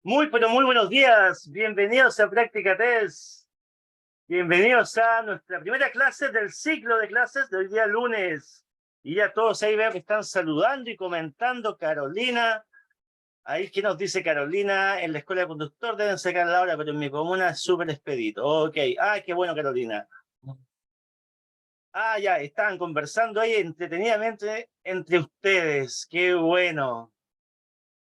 Pero muy buenos días. Bienvenidos a Práctica Test. Bienvenidos a nuestra primera clase del ciclo de clases de hoy día lunes. Y ya todos ahí veo que están saludando y comentando. Carolina. Ahí, ¿qué nos dice Carolina? En la escuela de conductor deben sacar la hora, pero en mi comuna es súper expedito. Ok. Ah, qué bueno, Carolina. Ah, ya, estaban conversando ahí entretenidamente entre ustedes. Qué bueno.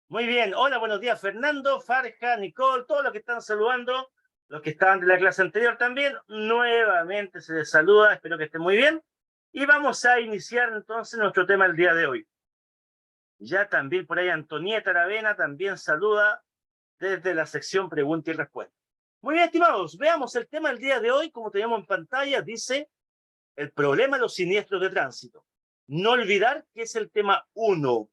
Muy bien, hola, buenos días Fernando, Farja, Nicole, todos los que están saludando, los que estaban de la clase anterior también, nuevamente se les saluda, espero que estén muy bien. Y vamos a iniciar entonces nuestro tema el día de hoy. Ya también por ahí Antonieta Aravena también saluda desde la sección Pregunta y Respuesta. Muy bien, estimados, veamos el tema del día de hoy, como tenemos en pantalla, dice el problema de los siniestros de tránsito. No olvidar que es el tema 1.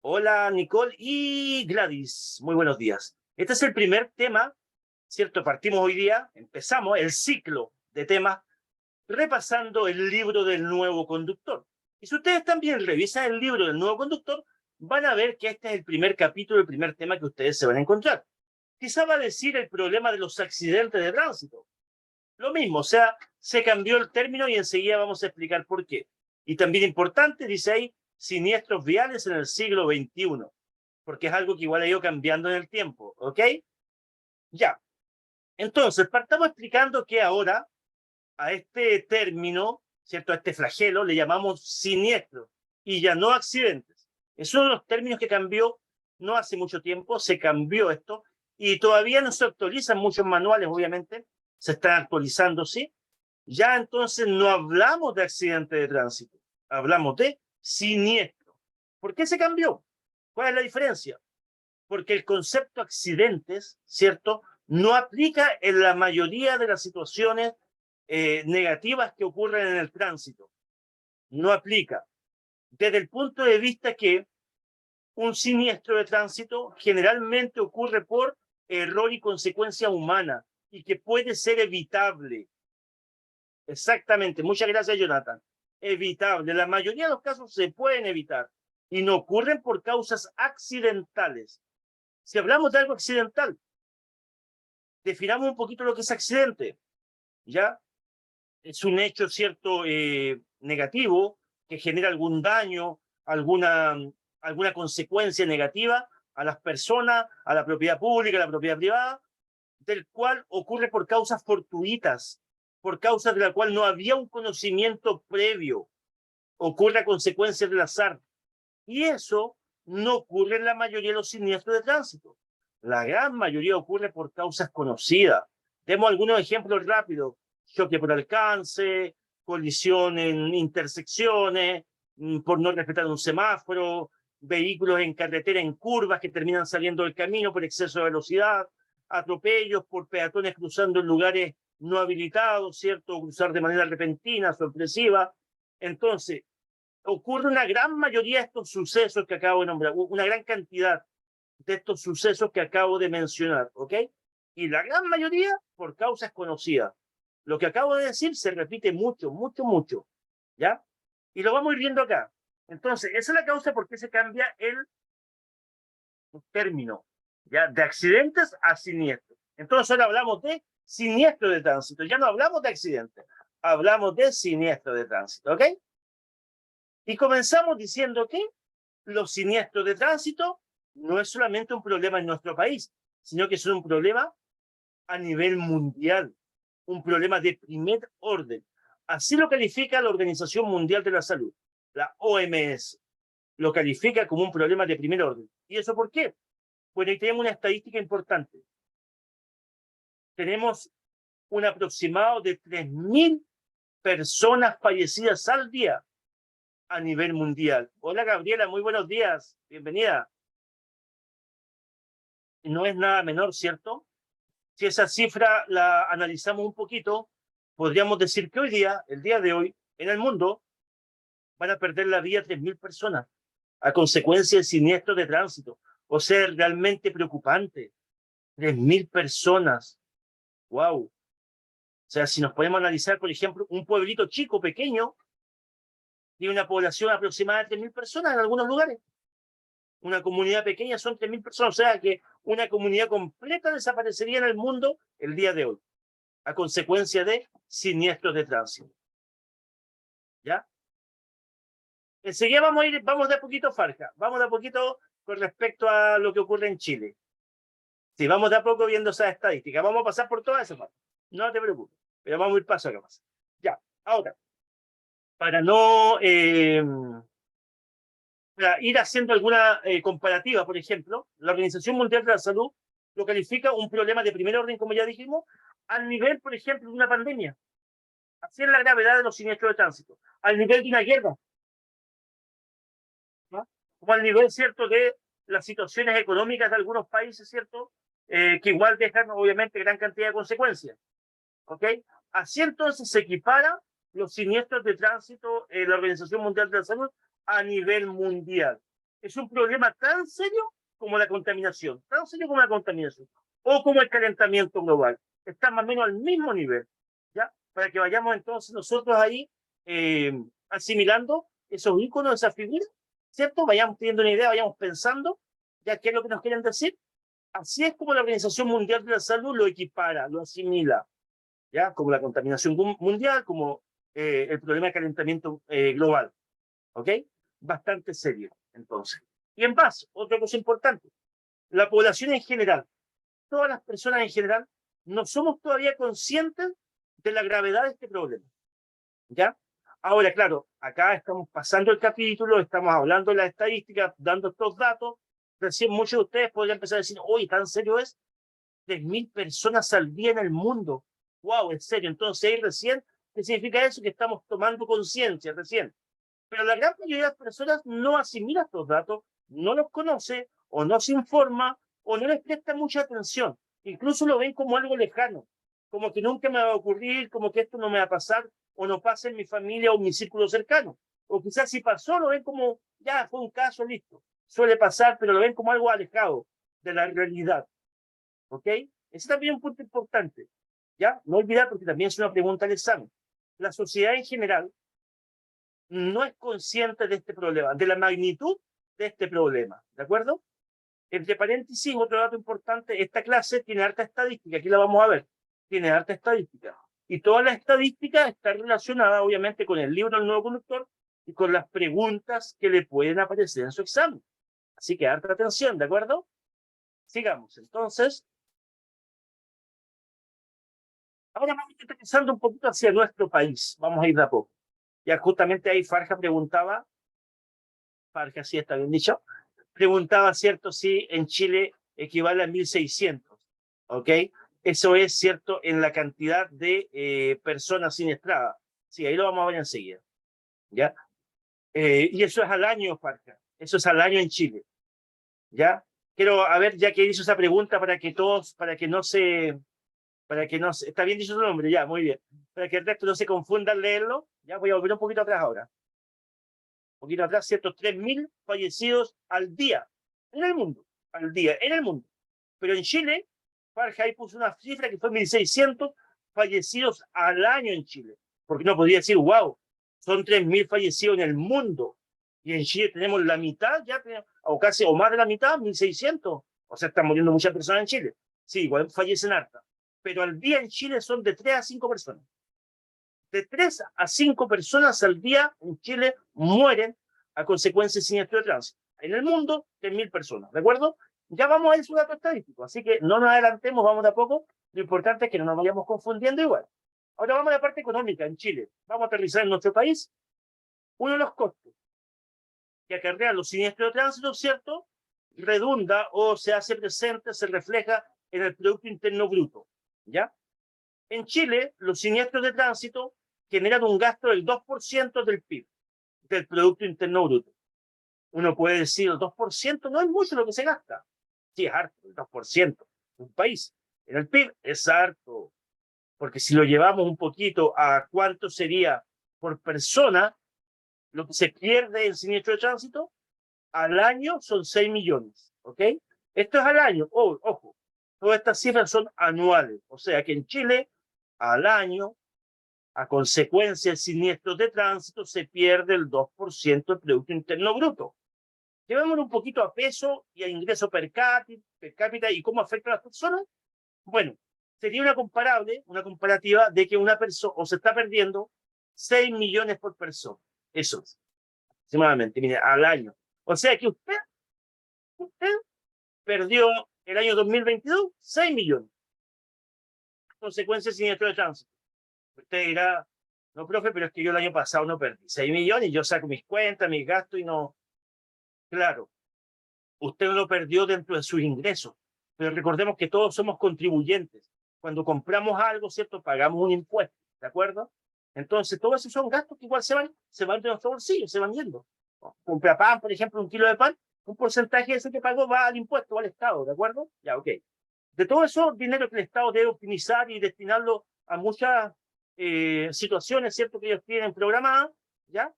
Hola Nicole y Gladys, muy buenos días. Este es el primer tema, ¿cierto? Partimos hoy día, empezamos el ciclo de temas repasando el libro del nuevo conductor. Y si ustedes también revisan el libro del nuevo conductor, van a ver que este es el primer capítulo, el primer tema que ustedes se van a encontrar. Quizá va a decir el problema de los accidentes de tránsito. Lo mismo, o sea, se cambió el término y enseguida vamos a explicar por qué. Y también importante, dice ahí, siniestros viales en el siglo XXI, porque es algo que igual ha ido cambiando en el tiempo, ¿ok? Ya. Entonces, partamos explicando que ahora a este término, ¿cierto? A este flagelo le llamamos siniestro y ya no accidentes. Es uno de los términos que cambió no hace mucho tiempo, se cambió esto y todavía no se actualizan muchos manuales, obviamente, se están actualizando, ¿sí? Ya entonces no hablamos de accidente de tránsito, hablamos de siniestro. ¿Por qué se cambió? ¿Cuál es la diferencia? Porque el concepto accidentes, ¿cierto? No aplica en la mayoría de las situaciones negativas que ocurren en el tránsito. No aplica. Desde el punto de vista que un siniestro de tránsito generalmente ocurre por error y consecuencia humana y que puede ser evitable. Exactamente. Muchas gracias, Jonathan. Evitable. La mayoría de los casos se pueden evitar y no ocurren por causas accidentales. Si hablamos de algo accidental, definamos un poquito lo que es accidente. ¿Ya? Es un hecho, cierto, negativo que genera algún daño, alguna consecuencia negativa a las personas, a la propiedad pública, a la propiedad privada, del cual ocurre por causas fortuitas, por causas de la cual no había un conocimiento previo, ocurre a consecuencias del azar. Y eso no ocurre en la mayoría de los siniestros de tránsito. La gran mayoría ocurre por causas conocidas. Demos algunos ejemplos rápidos. Choque por alcance, colisión en intersecciones, por no respetar un semáforo, vehículos en carretera en curvas que terminan saliendo del camino por exceso de velocidad, atropellos por peatones cruzando en lugares no habilitados, ¿cierto? Cruzar de manera repentina, sorpresiva. Entonces, ocurre una gran mayoría de estos sucesos que acabo de nombrar, una gran cantidad de estos sucesos que acabo de mencionar, ¿ok? Y la gran mayoría por causas conocidas. Lo que acabo de decir se repite mucho, mucho, mucho, ¿ya? Y lo vamos a ir viendo acá. Entonces, esa es la causa por qué se cambia el término, ¿ya? De accidentes a siniestros. Entonces, ahora hablamos de siniestro de tránsito, ya no hablamos de accidentes, hablamos de siniestro de tránsito, ¿ok? Y comenzamos diciendo que los siniestros de tránsito no es solamente un problema en nuestro país, sino que es un problema a nivel mundial, un problema de primer orden. Así lo califica la Organización Mundial de la Salud, la OMS. Lo califica como un problema de primer orden. ¿Y eso por qué? Bueno, ahí tenemos una estadística importante. Tenemos un aproximado de 3.000 personas fallecidas al día a nivel mundial. Hola Gabriela, muy buenos días, bienvenida. No es nada menor, ¿cierto? Si esa cifra la analizamos un poquito, podríamos decir que hoy día, el día de hoy, en el mundo, van a perder la vida 3.000 personas a consecuencia del siniestro de tránsito. O sea, es realmente preocupante. 3.000 personas. Wow. O sea, si nos podemos analizar, por ejemplo, un pueblito chico, pequeño, tiene una población aproximada de 3.000 personas en algunos lugares. Una comunidad pequeña son 3.000 personas, o sea que una comunidad completa desaparecería en el mundo el día de hoy, a consecuencia de siniestros de tránsito. ¿Ya? Enseguida vamos de a poquito, Farja, vamos de a poquito con respecto a lo que ocurre en Chile. Sí, vamos de a poco viendo esas estadísticas, vamos a pasar por todas esas partes, no te preocupes, pero vamos a ir paso a paso. Ya, ahora, para no... para ir haciendo alguna comparativa, por ejemplo, la Organización Mundial de la Salud lo califica un problema de primer orden, como ya dijimos, al nivel, por ejemplo, de una pandemia. Así es la gravedad de los siniestros de tránsito, al nivel de una guerra, ¿no? Como al nivel, ¿cierto?, de las situaciones económicas de algunos países, ¿cierto?, que igual dejan, obviamente, gran cantidad de consecuencias, ¿ok? Así entonces se equipara los siniestros de tránsito en la Organización Mundial de la Salud a nivel mundial. Es un problema tan serio como la contaminación, tan serio como la contaminación, o como el calentamiento global. Está más o menos al mismo nivel, ¿ya? Para que vayamos entonces nosotros ahí asimilando esos íconos, esas figuras, ¿cierto? Vayamos teniendo una idea, vayamos pensando, ya qué es lo que nos quieren decir. Así es como la Organización Mundial de la Salud lo equipara, lo asimila, ¿ya? Como la contaminación mundial, como el problema de calentamiento global, ¿ok? Bastante serio, entonces. Y en base, otra cosa importante, la población en general, todas las personas en general, no somos todavía conscientes de la gravedad de este problema, ¿ya? Ahora, claro, acá estamos pasando el capítulo, estamos hablando de las estadísticas, dando estos datos, recién muchos de ustedes podrían empezar a decir, oye, ¿tan serio es? 3.000 personas al día en el mundo. Wow, en serio. Entonces, ahí recién, ¿qué significa eso? Que estamos tomando conciencia recién. Pero la gran mayoría de las personas no asimila estos datos, no los conoce, o no se informa, o no les presta mucha atención. Incluso lo ven como algo lejano, como que nunca me va a ocurrir, como que esto no me va a pasar, o no pasa en mi familia o en mi círculo cercano. O quizás si pasó, lo ven como, ya, fue un caso, listo. Suele pasar, pero lo ven como algo alejado de la realidad. ¿Ok? Ese también es un punto importante. ¿Ya? No olvidar, porque también es una pregunta al examen. La sociedad en general no es consciente de este problema, de la magnitud de este problema. ¿De acuerdo? Entre paréntesis, otro dato importante, esta clase tiene harta estadística, aquí la vamos a ver. Tiene harta estadística. Y toda la estadística está relacionada, obviamente, con el libro del nuevo conductor y con las preguntas que le pueden aparecer en su examen. Así que harta atención, ¿de acuerdo? Sigamos. Entonces, ahora vamos a ir pensando un poquito hacia nuestro país. Vamos a ir de a poco. Ya justamente ahí Farja preguntaba, Farja sí está bien dicho, preguntaba, ¿cierto? Si en Chile equivale a 1.600, ¿ok? Eso es, ¿cierto? En la cantidad de personas siniestradas. Sí, ahí lo vamos a ver enseguida, ¿ya? Y eso es al año, Farja. Eso es al año en Chile, ¿ya? Quiero, a ver, ya que hizo esa pregunta para que todos, está bien dicho su nombre, ya, muy bien, para que el resto no se confunda al leerlo, ya voy a volver un poquito atrás ahora. Un poquito atrás, ¿cierto? 3.000 fallecidos al día en el mundo, al día, en el mundo. Pero en Chile, Farjay puso una cifra que fue 1.600 fallecidos al año en Chile, porque no podía decir, wow, son 3.000 fallecidos en el mundo, y en Chile tenemos la mitad, ya tenemos, o casi, o más de la mitad, 1.600, o sea, están muriendo muchas personas en Chile. Sí, igual fallecen harta, pero al día en Chile son de 3 a 5 personas. De 3 a 5 personas al día en Chile mueren a consecuencia de siniestro de tránsito. En el mundo, 3.000 personas, ¿de acuerdo? Ya vamos a ir su dato estadístico, así que no nos adelantemos, vamos de a poco. Lo importante es que no nos vayamos confundiendo igual. Ahora vamos a la parte económica en Chile. Vamos a aterrizar en nuestro país. Uno de los costos que acarrean los siniestros de tránsito, ¿cierto? Redunda o se hace presente, se refleja en el Producto Interno Bruto, ¿ya? En Chile, los siniestros de tránsito generan un gasto del 2% del PIB, del Producto Interno Bruto. Uno puede decir, el 2% no es mucho lo que se gasta. Sí, es harto, el 2%. Un país en el PIB es harto, porque si lo llevamos un poquito a cuánto sería por persona, lo que se pierde en siniestro de tránsito, al año son 6 millones, ¿ok? Esto es al año, ojo, todas estas cifras son anuales, o sea que en Chile, al año, a consecuencia de siniestros de tránsito, se pierde el 2% del Producto Interno Bruto. Llevémoslo un poquito a peso y a ingreso per cápita y cómo afecta a las personas. Bueno, sería una comparativa de que una persona o se está perdiendo 6 millones por persona. Eso es, aproximadamente, mire, al año. O sea que usted perdió el año 2022 6 millones. Consecuencias de siniestro de tránsito. Usted dirá, no, profe, pero es que yo el año pasado no perdí 6 millones, yo saco mis cuentas, mis gastos y no. Claro, usted no lo perdió dentro de sus ingresos, pero recordemos que todos somos contribuyentes. Cuando compramos algo, ¿cierto? Pagamos un impuesto, ¿de acuerdo? Entonces, todos esos son gastos que igual se van de nuestro bolsillo, se van yendo. Compra pan, por ejemplo, un kilo de pan, un porcentaje de ese que pagó va al impuesto, va al Estado, ¿de acuerdo? Ya, ok. De todo eso, dinero que el Estado debe optimizar y destinarlo a muchas situaciones, ¿cierto? Que ellos tienen programadas, ¿ya?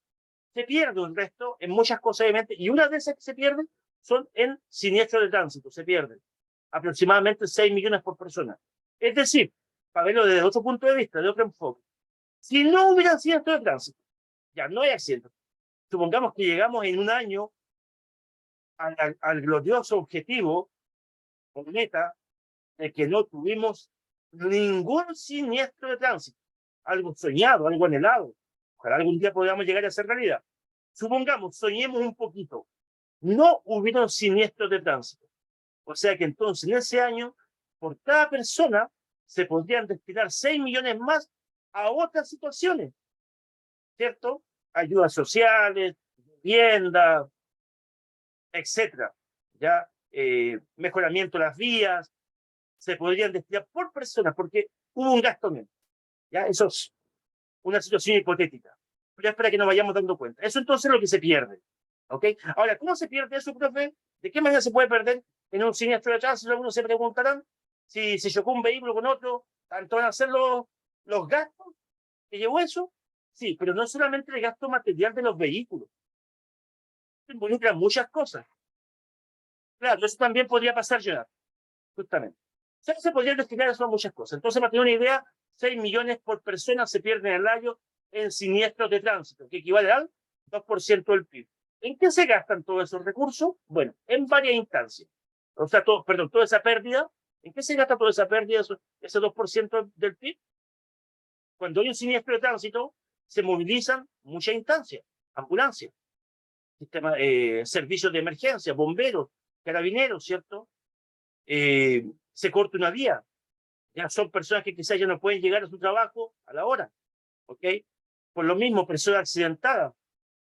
Se pierde un resto en muchas cosas, obviamente, y una de esas que se pierden son en siniestros de tránsito, se pierden aproximadamente 6 millones por persona. Es decir, para verlo desde otro punto de vista, de otro enfoque, si no hubiera siniestros de tránsito, ya no hay accidentes. Supongamos que llegamos en un año al glorioso objetivo, o meta, de que no tuvimos ningún siniestro de tránsito, algo soñado, algo anhelado. Ojalá algún día podamos llegar a ser realidad. Supongamos, soñemos un poquito, no hubieron siniestros de tránsito. O sea que entonces en ese año, por cada persona, se podrían destinar 6 millones más a otras situaciones, ¿cierto? Ayudas sociales, vivienda, etcétera. Ya, mejoramiento de las vías, se podrían destinar por persona, porque hubo un gasto menos. Ya, eso es una situación hipotética. Pero es para que nos vayamos dando cuenta. Eso entonces es lo que se pierde. ¿Ok? Ahora, ¿cómo se pierde eso, profe? ¿De qué manera se puede perder en un siniestro de tránsito? Algunos se preguntarán si se chocó un vehículo con otro, tanto van a ser los gastos que llevó eso. Sí, pero no solamente el gasto material de los vehículos. Involucra muchas cosas. Claro, eso también podría pasar, Jonathan, justamente. O sea, se podrían destinar a eso a muchas cosas. Entonces, para tener una idea, 6 millones por persona se pierden al año en siniestros de tránsito, que equivale al 2% del PIB. ¿En qué se gastan todos esos recursos? Bueno, en varias instancias. O sea, toda esa pérdida, ¿en qué se gasta toda esa pérdida, ese 2% del PIB? Cuando hay un siniestro de tránsito, se movilizan muchas instancias, ambulancias, servicios de emergencia, bomberos, carabineros, ¿cierto? Se corta una vía, ya son personas que quizás ya no pueden llegar a su trabajo a la hora, ¿ok? Por lo mismo, personas accidentadas.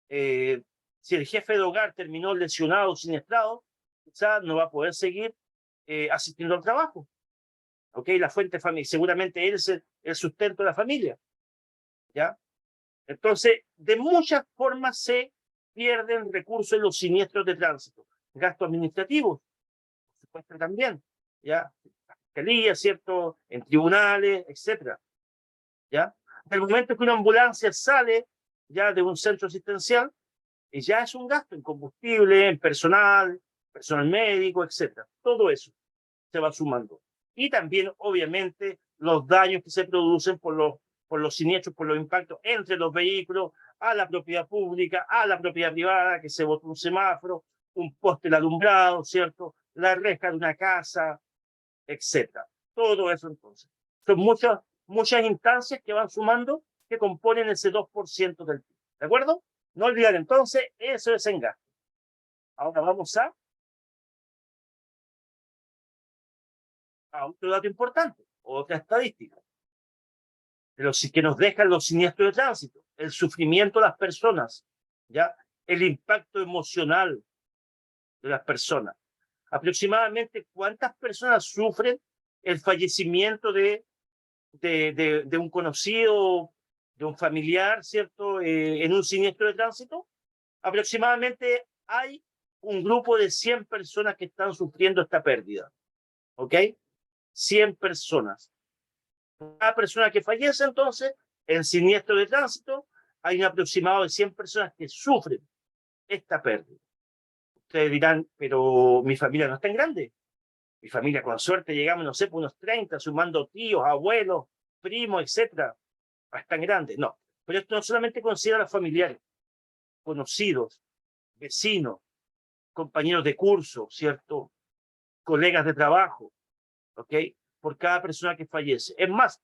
Si el jefe de hogar terminó lesionado, siniestrado, quizás no va a poder seguir asistiendo al trabajo, ¿ok? La fuente familiar, seguramente él es el sustento de la familia, ¿ya? Entonces, de muchas formas se pierden recursos en los siniestros de tránsito. Gastos administrativos, por supuesto también, ¿ya? Fiscalía, ¿cierto? En tribunales, etcétera, ¿ya? Del momento que una ambulancia sale ya de un centro asistencial, y ya es un gasto en combustible, en personal médico, etcétera. Todo eso se va sumando. Y también, obviamente, los daños que se producen por los siniestros, por los impactos entre los vehículos, a la propiedad pública, a la propiedad privada, que se botó un semáforo, un poste alumbrado, ¿cierto? La reja de una casa, etcétera. Todo eso entonces. Son muchas instancias que van sumando que componen ese 2% del PIB. ¿De acuerdo? No olvidar entonces, eso es en gasto. Ahora vamos a otro dato importante, otra estadística. Pero sí que nos dejan los siniestros de tránsito, el sufrimiento de las personas, ¿ya? El impacto emocional de las personas. Aproximadamente, ¿cuántas personas sufren el fallecimiento de un conocido, de un familiar, ¿cierto? En un siniestro de tránsito? Aproximadamente hay un grupo de 100 personas que están sufriendo esta pérdida, ¿ok? 100 personas. Cada persona que fallece, entonces, en siniestro de tránsito, hay un aproximado de 100 personas que sufren esta pérdida. Ustedes dirán, pero mi familia no es tan grande. Mi familia, con suerte, llegamos, no sé, por unos 30, sumando tíos, abuelos, primos, etcétera. No es tan grande, no. Pero esto no solamente considera a los familiares, conocidos, vecinos, compañeros de curso, ¿cierto? Colegas de trabajo, ¿ok? Por cada persona que fallece. Es más,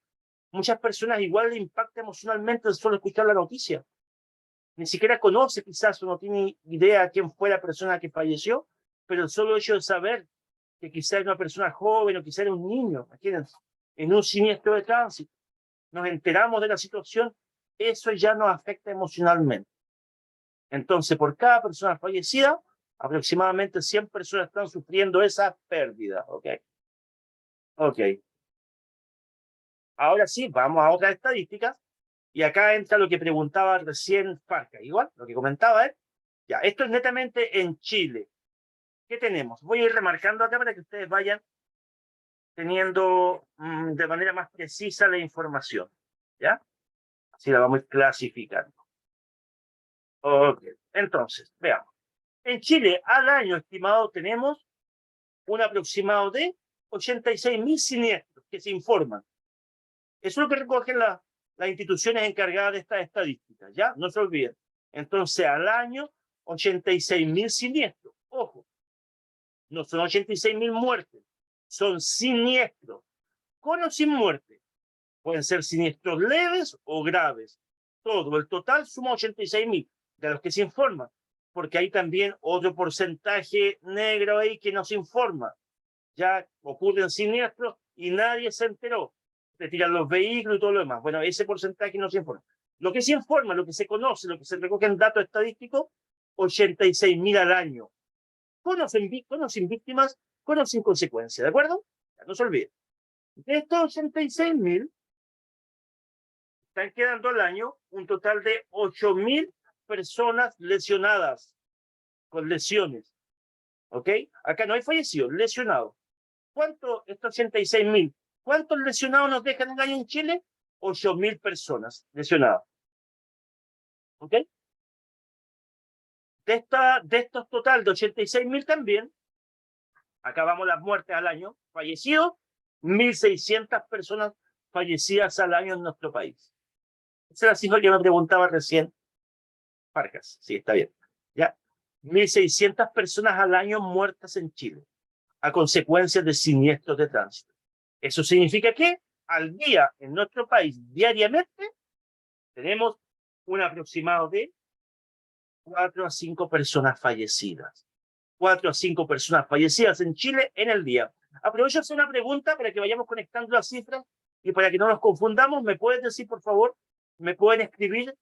muchas personas igual le impacta emocionalmente solo escuchar la noticia. Ni siquiera conoce quizás o no tiene idea quién fue la persona que falleció, pero el solo hecho de saber que quizás era una persona joven o quizás era un niño, imagínense, en un siniestro de tránsito, nos enteramos de la situación, eso ya nos afecta emocionalmente. Entonces, por cada persona fallecida, aproximadamente 100 personas están sufriendo esa pérdida, ¿ok? Ok. Ahora sí, vamos a otras estadísticas. Y acá entra lo que preguntaba recién Farca. Igual, lo que comentaba él. Ya, esto es netamente en Chile. ¿Qué tenemos? Voy a ir remarcando acá para que ustedes vayan teniendo de manera más precisa la información. ¿Ya? Así la vamos a ir clasificando. Ok. Entonces, veamos. En Chile, al año estimado, tenemos un aproximado de 86.000 siniestros que se informan. Eso es lo que recogen las instituciones encargadas de estas estadísticas, ¿ya? No se olviden. Entonces, al año, 86.000 siniestros. Ojo, no son 86.000 muertes, son siniestros, con o sin muerte. Pueden ser siniestros leves o graves. Todo el total suma 86.000, de los que se informan, porque hay también otro porcentaje negro ahí que no se informa. Ya ocurren siniestros y nadie se enteró. Se tiran los vehículos y todo lo demás. Bueno, ese porcentaje no se informa. Lo que se informa, lo que se conoce, lo que se recoge en datos estadísticos, 86.000 al año. Con o sin víctimas, con o sin consecuencias, ¿de acuerdo? Ya, no se olvide. De estos 86.000, están quedando al año un total de 8.000 personas lesionadas, con lesiones. ¿Ok? Acá no hay fallecidos, lesionados. ¿Cuánto? Estos 86.000. ¿Cuántos lesionados nos dejan el año en Chile? 8.000 personas lesionadas. ¿Ok? De estos total de 86.000 también, acabamos las muertes al año, fallecidos, 1.600 personas fallecidas al año en nuestro país. Esa es la cifra que me preguntaba recién Farcas. Sí, está bien. ¿Ya? 1.600 personas al año muertas en Chile a consecuencia de siniestros de tránsito. Eso significa que al día en nuestro país, diariamente, tenemos un aproximado de 4 a 5 personas fallecidas. 4 a 5 personas fallecidas en Chile en el día. Aprovecho a hacer una pregunta para que vayamos conectando las cifras y para que no nos confundamos. ¿Me pueden decir, por favor? ¿Me pueden escribir?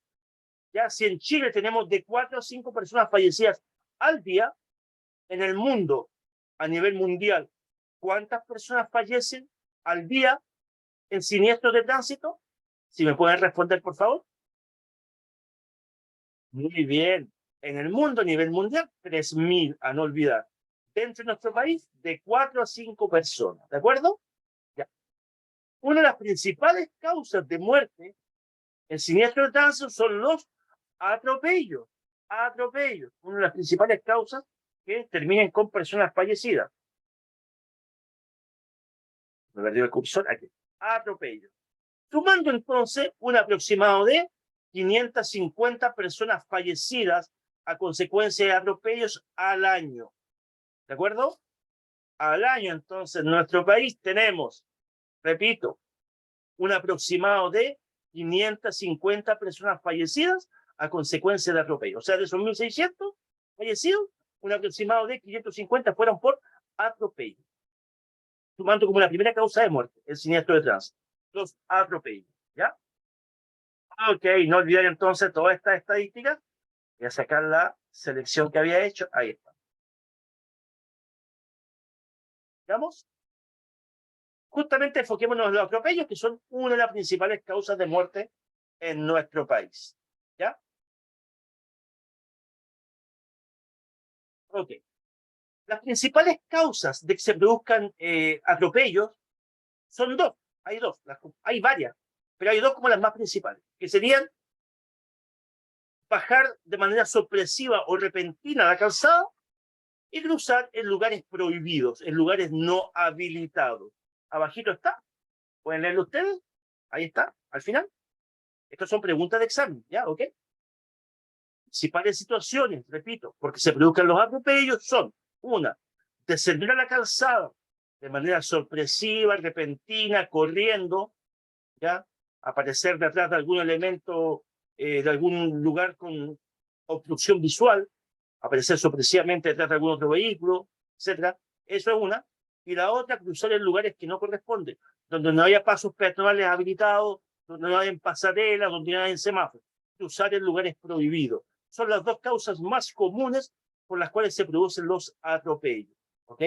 Ya, si en Chile tenemos de 4 a 5 personas fallecidas al día, en el mundo, a nivel mundial, ¿cuántas personas fallecen al día en siniestros de tránsito? Si me pueden responder, por favor. Muy bien. En el mundo, a nivel mundial, 3.000, a no olvidar. Dentro de nuestro país, de 4 a 5 personas. ¿De acuerdo? Ya. Una de las principales causas de muerte en siniestro de tránsito son los atropellos. Atropellos. Una de las principales causas que terminan con personas fallecidas. Me perdió el cursor aquí. Atropellos. Sumando entonces un aproximado de 550 personas fallecidas a consecuencia de atropellos al año. ¿De acuerdo? Al año, entonces, en nuestro país tenemos, repito, un aproximado de 550 personas fallecidas a consecuencia de atropellos. O sea, de esos 1.600 fallecidos, un aproximado de 550 fueron por atropello. Sumando como la primera causa de muerte, el siniestro de tránsito. Los atropellos. ¿Ya? Ok, no olvidar entonces todas estas estadísticas. Voy a sacar la selección que había hecho. Ahí está. ¿Vamos? Justamente enfoquémonos en los atropellos, que son una de las principales causas de muerte en nuestro país. ¿Ya? Ok. Las principales causas de que se produzcan atropellos son dos. Hay dos. Hay varias, pero hay dos como las más principales, que serían bajar de manera sorpresiva o repentina la calzada y cruzar en lugares prohibidos, en lugares no habilitados. Abajito está. ¿Pueden leerlo ustedes? Ahí está, al final. Estas son preguntas de examen, ¿ya? ¿Ok? principales situaciones, repito, porque se produzcan los atropellos son, una, descender a la calzada de manera sorpresiva, repentina, corriendo, ¿ya? Aparecer detrás de algún elemento, de algún lugar con obstrucción visual, aparecer sorpresivamente detrás de algún otro vehículo, etcétera. Eso es una. Y la otra, cruzar en lugares que no corresponden, donde no haya pasos peatonales habilitados, donde no haya pasarelas, donde no haya semáforos. Cruzar en lugares prohibidos. Son las dos causas más comunes por las cuales se producen los atropellos. ¿Ok?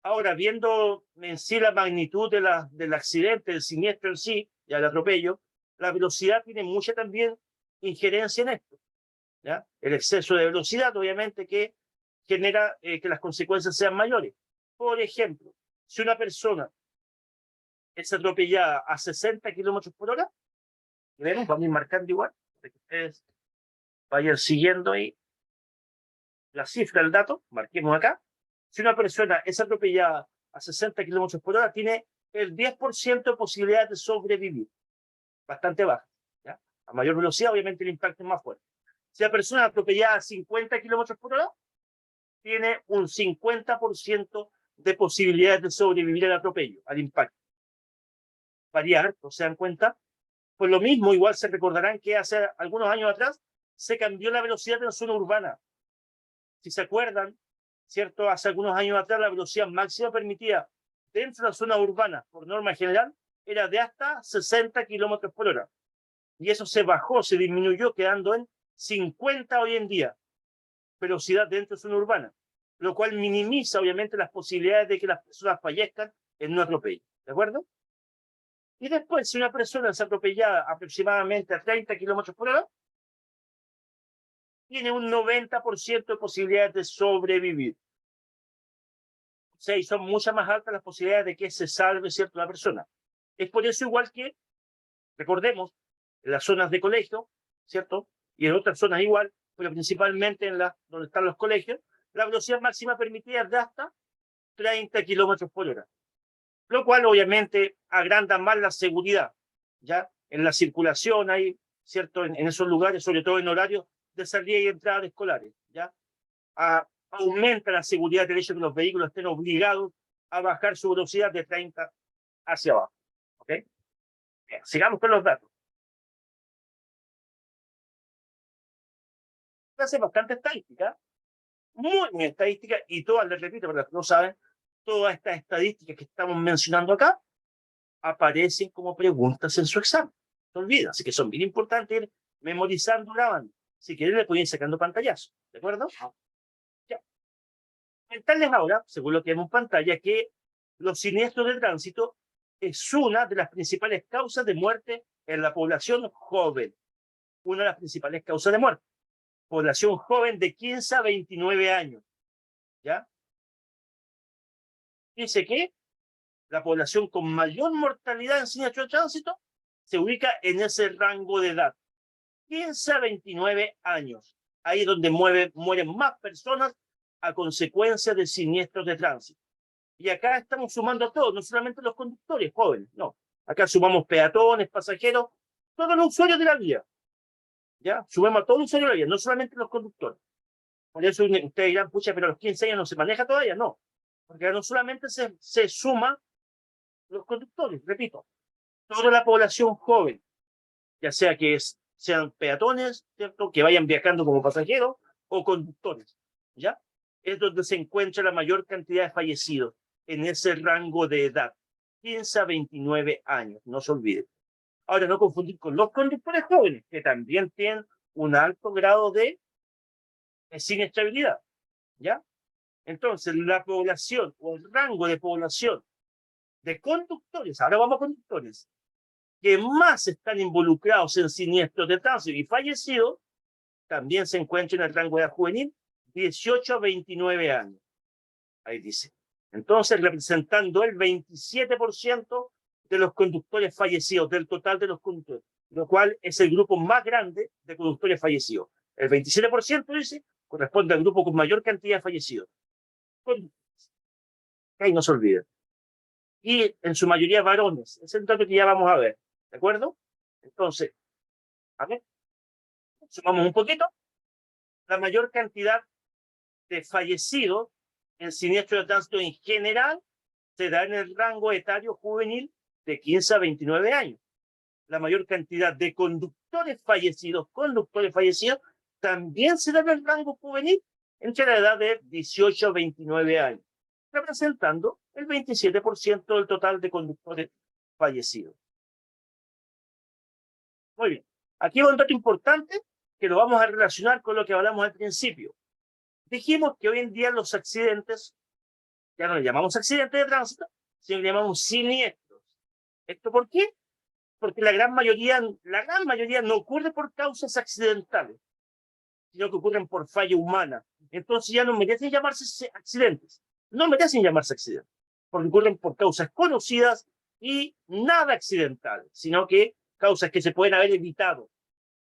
Ahora, viendo en sí la magnitud del accidente, del siniestro en sí, y el atropello, la velocidad tiene mucha también injerencia en esto. ¿Ya? El exceso de velocidad, obviamente, que genera que las consecuencias sean mayores. Por ejemplo, si una persona es atropellada a 60 kilómetros por hora, vemos, vamos a ir marcando igual, para que ustedes vayan siguiendo ahí la cifra, el dato, marquemos acá. Si una persona es atropellada a 60 kilómetros por hora, tiene el 10% de posibilidad de sobrevivir, bastante baja. ¿Ya? A mayor velocidad, obviamente, el impacto es más fuerte. Si la persona es atropellada a 50 kilómetros por hora, tiene un 50% de posibilidades de sobrevivir al atropello, al impacto. Variar, ¿no se dan cuenta? Pues lo mismo, igual se recordarán que hace algunos años atrás se cambió la velocidad en zona urbana. Si se acuerdan, ¿cierto? Hace algunos años atrás la velocidad máxima permitida dentro de la zona urbana, por norma general, era de hasta 60 kilómetros por hora. Y eso se bajó, se disminuyó, quedando en 50 hoy en día. Velocidad dentro de zona urbana, lo cual minimiza obviamente las posibilidades de que las personas fallezcan en un atropello, ¿de acuerdo? Y después, si una persona es atropellada aproximadamente a 30 kilómetros por hora, tiene un 90% de posibilidades de sobrevivir. O sea, y son muchas más altas las posibilidades de que se salve, ¿cierto?, la persona. Es por eso igual que, recordemos, en las zonas de colegio, ¿cierto? Y en otras zonas igual, pero principalmente en las donde están los colegios, la velocidad máxima permitida es de hasta 30 kilómetros por hora, lo cual obviamente agranda más la seguridad, ¿ya? En la circulación ahí, ¿cierto? En esos lugares, sobre todo en horarios de salida y entrada de escolares, ¿ya? Aumenta la seguridad del hecho de que los vehículos estén obligados a bajar su velocidad de 30 hacia abajo, ¿ok? Bien, sigamos con los datos. Hace bastante estadística, muy estadística, y todas, les repito, para los que no saben, todas estas estadísticas que estamos mencionando acá aparecen como preguntas en su examen. No olviden, así que son bien importantes ir memorizando, grabando. Si quieren, le pueden ir sacando pantallazo, ¿de acuerdo? Ya. Comentarles ahora, según lo que vemos en pantalla, que los siniestros de tránsito es una de las principales causas de muerte en la población joven. Una de las principales causas de muerte. Población joven de 15 a 29 años. ¿Ya? Dice que la población con mayor mortalidad en siniestros de tránsito se ubica en ese rango de edad. 15 a 29 años. Ahí es donde mueren más personas a consecuencia de siniestros de tránsito. Y acá estamos sumando a todos, no solamente los conductores jóvenes, no. Acá sumamos peatones, pasajeros, todos los usuarios de la vía. ¿Ya? Sumamos a todos los usuarios de la vía, no solamente los conductores. Por eso ustedes dirán, pucha, pero a los 15 años no se maneja todavía, no. Porque no solamente se suma los conductores, repito, toda la población joven, ya sea que sean peatones, ¿cierto? Que vayan viajando como pasajeros o conductores, ¿ya? Es donde se encuentra la mayor cantidad de fallecidos en ese rango de edad, 15 a 29 años, no se olviden. Ahora, no confundir con los conductores jóvenes, que también tienen un alto grado de siniestrabilidad, ¿ya? Entonces, la población o el rango de población de conductores, ahora vamos a conductores, que más están involucrados en siniestros de tránsito y fallecidos, también se encuentra en el rango de edad juvenil, 18 a 29 años. Ahí dice. Entonces, representando el 27% de los conductores fallecidos, del total de los conductores, lo cual es el grupo más grande de conductores fallecidos. El 27%, dice, corresponde al grupo con mayor cantidad de fallecidos. Ahí no se olviden. Y en su mayoría varones. Es el dato que ya vamos a ver. ¿De acuerdo? Entonces, a ver, sumamos un poquito. la mayor cantidad de fallecidos en siniestros de tránsito en general se da en el rango etario juvenil de 15 a 29 años. La mayor cantidad de conductores fallecidos, también se da en el rango juvenil entre la edad de 18 a 29 años, representando el 27% del total de conductores fallecidos. Muy bien. Aquí hay un dato importante que lo vamos a relacionar con lo que hablamos al principio. Dijimos que hoy en día los accidentes, ya no le llamamos accidentes de tránsito, sino que le llamamos siniestros. ¿Esto por qué? Porque la gran mayoría no ocurre por causas accidentales, sino que ocurren por falla humana. Entonces ya no merecen llamarse accidentes, no merecen llamarse accidentes, porque ocurren por causas conocidas y nada accidentales, sino que causas que se pueden haber evitado,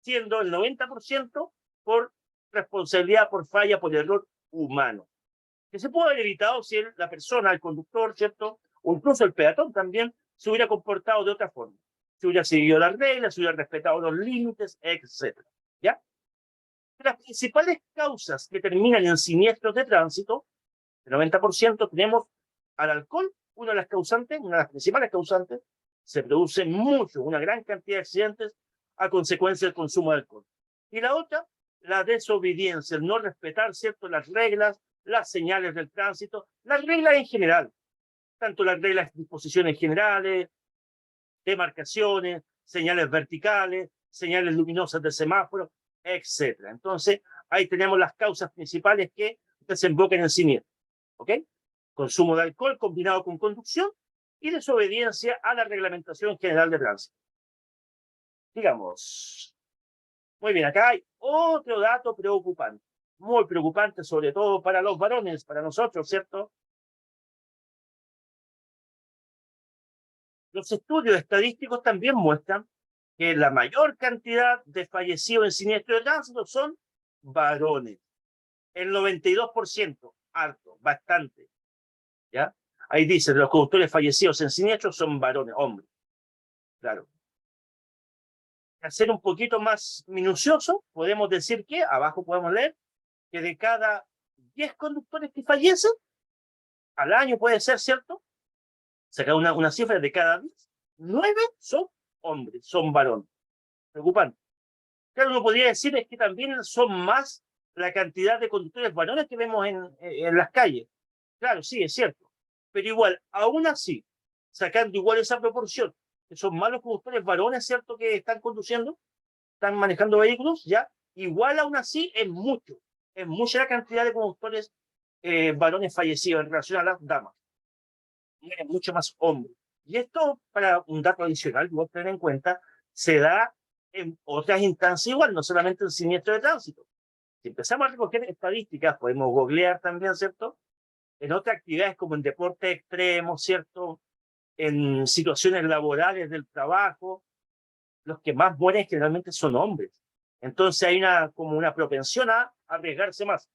siendo el 90% por responsabilidad, por falla, por error humano, que se puede haber evitado si la persona, el conductor, ¿cierto? O incluso el peatón también se hubiera comportado de otra forma. Se hubiera seguido las reglas, se hubiera respetado los límites, etc. ¿Ya? Las principales causas que terminan en siniestros de tránsito, el 90% tenemos al alcohol, una de las principales causantes, se produce una gran cantidad de accidentes a consecuencia del consumo de alcohol. Y la otra, la desobediencia, el no respetar, ¿cierto?, las reglas, las señales del tránsito, las reglas en general, tanto las reglas de disposiciones generales, demarcaciones, señales verticales, señales luminosas de semáforo, etc. Entonces, ahí tenemos las causas principales que desembocan en siniestro. ¿Ok? Consumo de alcohol combinado con conducción y desobediencia a la reglamentación general de tránsito. Digamos. Muy bien, acá hay otro dato preocupante, muy preocupante, sobre todo para los varones, para nosotros, ¿cierto? Los estudios estadísticos también muestran que la mayor cantidad de fallecidos en siniestro de tránsito son varones. El 92%, harto, bastante. ¿Ya? Ahí dice, los conductores fallecidos en siniestros son varones, hombres. Claro. Al ser un poquito más minucioso, podemos decir que, abajo podemos leer, que de cada 10 conductores que fallecen, al año puede ser, ¿cierto? Sacar una cifra de cada 10, 9 son hombres, son varones. Preocupante. Claro, uno podría decir es que también son más la cantidad de conductores varones que vemos en las calles. Claro, sí, es cierto. Pero igual, aún así, sacando igual esa proporción, que son más los conductores varones, ¿cierto?, que están conduciendo, están manejando vehículos, ya, igual aún así es mucha la cantidad de conductores varones fallecidos en relación a las damas. Es mucho más hombres. Y esto, para un dato adicional que voy a tener en cuenta, se da en otras instancias igual, no solamente en siniestro de tránsito. Si empezamos a recoger estadísticas, podemos googlear también, ¿cierto? En otras actividades como en deporte extremo, ¿cierto? En situaciones laborales del trabajo, los que más mueren generalmente son hombres. Entonces hay como una propensión a arriesgarse más.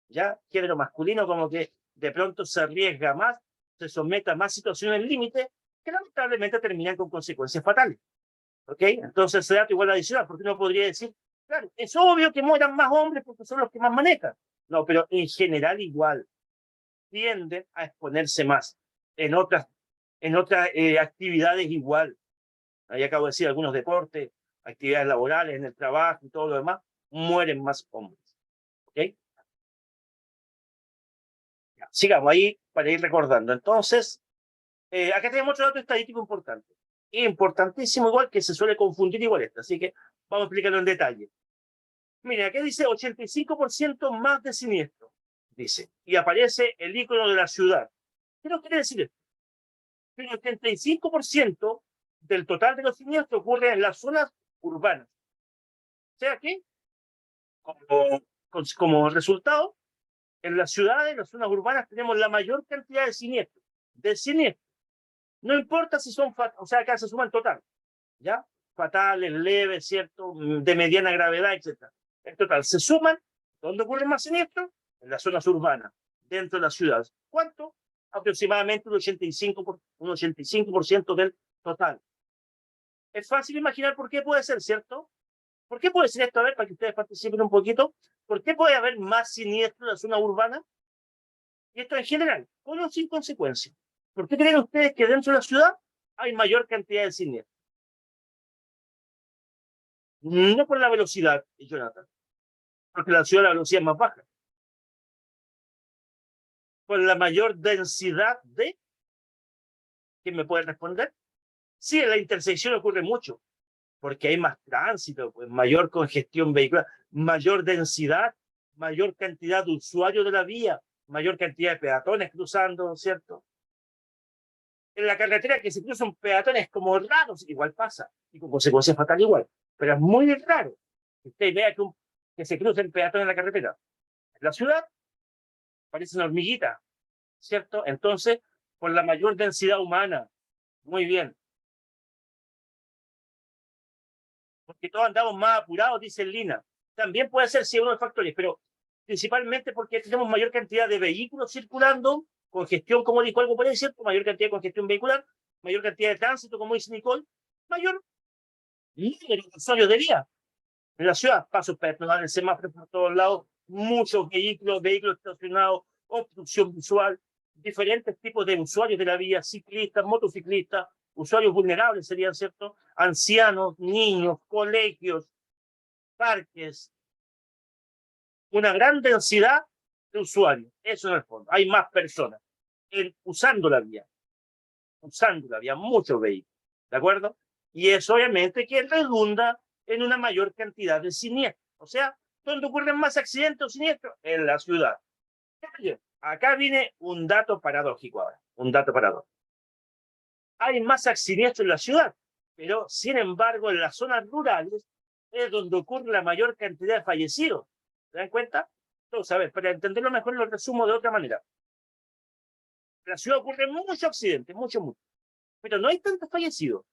Ya, género masculino como que de pronto se arriesga más, se somete a más situaciones límite que lamentablemente terminan con consecuencias fatales. ¿Ok? Entonces ese dato igual adicional, porque uno podría decir, claro, es obvio que mueran más hombres porque son los que más manejan. No, pero en general igual tienden a exponerse más en otras actividades igual. Ahí acabo de decir algunos deportes, actividades laborales, en el trabajo y todo lo demás, mueren más hombres. ¿Ok? Ya, sigamos ahí para ir recordando. Entonces, acá tenemos otro dato estadístico importante. Importantísimo igual, que se suele confundir igual esta. Así que vamos a explicarlo en detalle. Mira, aquí dice 85% más de siniestro. Dice. Y aparece el icono de la ciudad. ¿Qué nos quiere decir esto? Que el 85% del total de los siniestros ocurre en las zonas urbanas. O sea que, como resultado, en las ciudades, en las zonas urbanas, tenemos la mayor cantidad de siniestros. No importa si son, o sea, acá se suman total, ¿ya? Fatales, leves, ¿cierto? De mediana gravedad, etc. En total, se suman. ¿Dónde ocurren más siniestros? En las zonas urbanas, dentro de las ciudades. ¿Cuánto? Aproximadamente un 85% del total. Es fácil imaginar por qué puede ser, ¿cierto? ¿Por qué puede ser esto? A ver, para que ustedes participen un poquito. ¿Por qué puede haber más siniestros en la zona urbana? Y esto en general, con o sin consecuencia. ¿Por qué creen ustedes que dentro de la ciudad hay mayor cantidad de siniestros? No por la velocidad, Jonathan, porque en la ciudad la velocidad es más baja. Por la mayor densidad de... ¿Quién me puede responder? Sí, en la intersección ocurre mucho, porque hay más tránsito, pues, mayor congestión vehicular, mayor densidad, mayor cantidad de usuarios de la vía, mayor cantidad de peatones cruzando, ¿cierto? En la carretera que se cruzan peatones como raros, igual pasa, y con consecuencia fatal igual, pero es muy raro que usted vea que se crucen peatones en la carretera. En la ciudad parece una hormiguita, ¿cierto? Entonces, por la mayor densidad humana, muy bien, porque todos andamos más apurados, dice Lina. También puede ser, sí, uno de los factores, pero principalmente porque tenemos mayor cantidad de vehículos circulando, congestión, como dijo algo por ahí, ¿cierto? Mayor cantidad de congestión vehicular, mayor cantidad de tránsito, como dice Nicole, mayor número de usuarios de vía. En la ciudad, pasos peatonales, semáforos por todos lados, muchos vehículos estacionados, obstrucción visual, diferentes tipos de usuarios de la vía, ciclistas, motociclistas, usuarios vulnerables serían, ¿cierto? Ancianos, niños, colegios, parques, una gran densidad de usuarios. Eso en el fondo. Hay más personas usando la vía, muchos vehículos, ¿de acuerdo? Y eso obviamente que redunda en una mayor cantidad de siniestros. O sea, ¿dónde ocurren más accidentes o siniestros? En la ciudad. Acá viene un dato paradójico ahora, un dato paradójico. Hay más siniestros en la ciudad, pero sin embargo en las zonas rurales es donde ocurre la mayor cantidad de fallecidos. ¿Se dan cuenta? Entonces, a ver, para entenderlo mejor lo resumo de otra manera. En la ciudad ocurren muchos accidentes, mucho, pero no hay tantos fallecidos.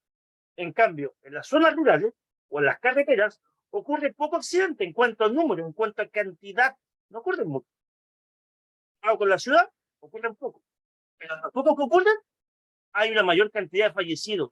En cambio, en las zonas rurales o en las carreteras ocurre poco accidente en cuanto a número, en cuanto a cantidad. No ocurren mucho. Con la ciudad ocurren poco. Pero los pocos que ocurren, hay una mayor cantidad de fallecidos.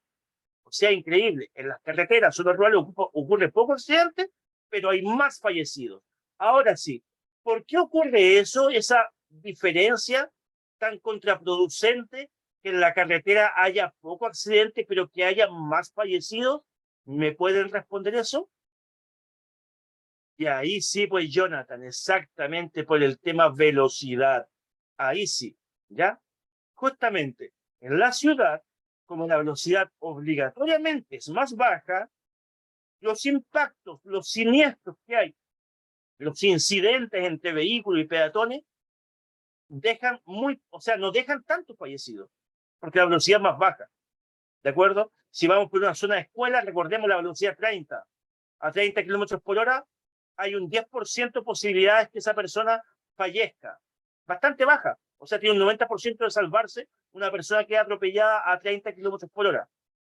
O sea, increíble. En las carreteras, zonas rurales ocurre poco accidente, pero hay más fallecidos. Ahora sí, ¿por qué ocurre eso, esa diferencia tan contraproducente, que en la carretera haya poco accidente, pero que haya más fallecidos? ¿Me pueden responder eso? Y ahí sí, pues Jonathan, exactamente por el tema velocidad. Ahí sí, ¿ya? Justamente en la ciudad, como la velocidad obligatoriamente es más baja, los impactos, los siniestros que hay, los incidentes entre vehículos y peatones, dejan o sea, no dejan tantos fallecidos, porque la velocidad es más baja, ¿de acuerdo? Si vamos por una zona de escuela, recordemos la velocidad 30, a 30 kilómetros por hora, hay un 10% de posibilidades que esa persona fallezca, bastante baja, o sea, tiene un 90% de salvarse una persona que es atropellada a 30 kilómetros por hora.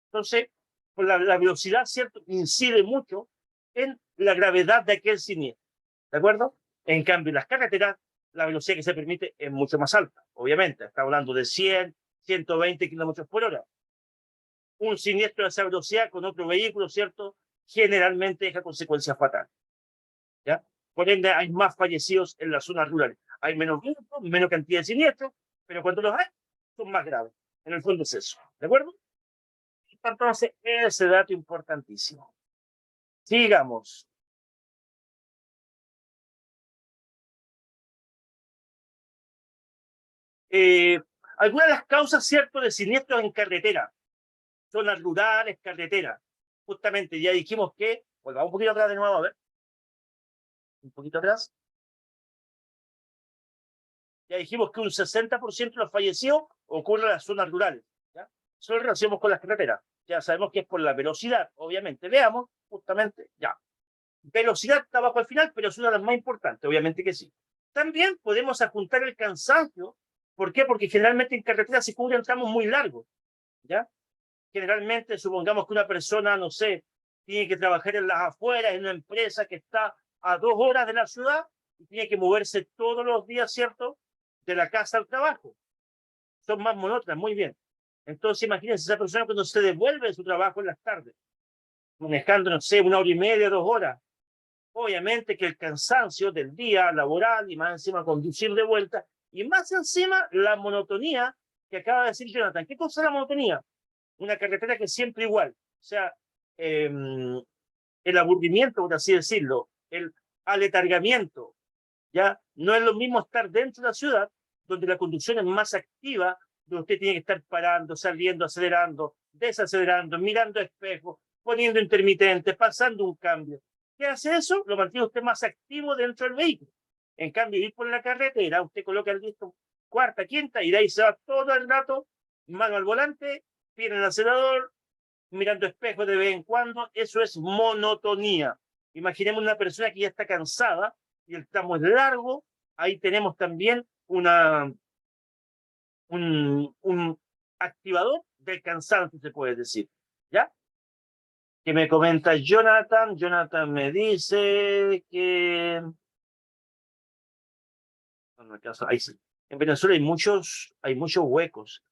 Entonces, pues la velocidad, ¿cierto?, incide mucho en la gravedad de aquel siniestro, ¿de acuerdo? En cambio, en las carreteras, la velocidad que se permite es mucho más alta, obviamente. Está hablando de 100, 120 kilómetros por hora. Un siniestro de esa velocidad con otro vehículo, ¿cierto?, generalmente deja consecuencias fatales, ¿ya? Por ende, hay más fallecidos en las zonas rurales. Hay menos grupos, menos cantidad de siniestros, pero cuando los hay, son más graves. En el fondo es eso, ¿de acuerdo? Entonces, ese dato importantísimo. Sigamos. Eh, Algunas de las causas, ¿cierto?, de siniestros en carretera, zonas rurales, carreteras. Justamente ya dijimos que, volvamos un poquito atrás de nuevo, a ver, un poquito atrás. Ya dijimos que un 60% de los fallecidos ocurre en las zonas rurales. ¿Ya? Solo relacionamos con las carreteras. Ya sabemos que es por la velocidad, obviamente. Veamos, justamente, ya. Velocidad está bajo al final, pero es una de las más importantes, obviamente que sí. También podemos adjuntar el cansancio. ¿Por qué? Porque generalmente en carretera se cubren tramos muy largos, ¿ya? Generalmente, supongamos que una persona, no sé, tiene que trabajar en las afueras, en una empresa que está a 2 horas de la ciudad y tiene que moverse todos los días, ¿cierto?, de la casa al trabajo. Son más monótonas, muy bien. Entonces, imagínense esa persona cuando se devuelve de su trabajo en las tardes. manejando, no sé, 1 hora y media, 2 horas. Obviamente que el cansancio del día laboral y más encima conducir de vuelta y más encima la monotonía que acaba de decir Jonathan. ¿Qué cosa es la monotonía? Una carretera que es siempre igual. O sea, el aburrimiento, por así decirlo, el aletargamiento, ¿ya? No es lo mismo estar dentro de la ciudad, donde la conducción es más activa, donde usted tiene que estar parando, saliendo, acelerando, desacelerando, mirando espejos, poniendo intermitentes, pasando un cambio. ¿Qué hace eso? Lo mantiene usted más activo dentro del vehículo. En cambio, ir por la carretera, usted coloca el disco cuarta, quinta, y de ahí se va todo el rato, mano al volante, pie en el acelerador, mirando espejos de vez en cuando. Eso es monotonía. Imaginemos una persona que ya está cansada y el tramo es largo. Ahí tenemos también un activador del cansancio, se puede decir. ¿Ya? Que me comenta Jonathan. Jonathan me dice que... Ahí sí. En Venezuela hay muchos huecos.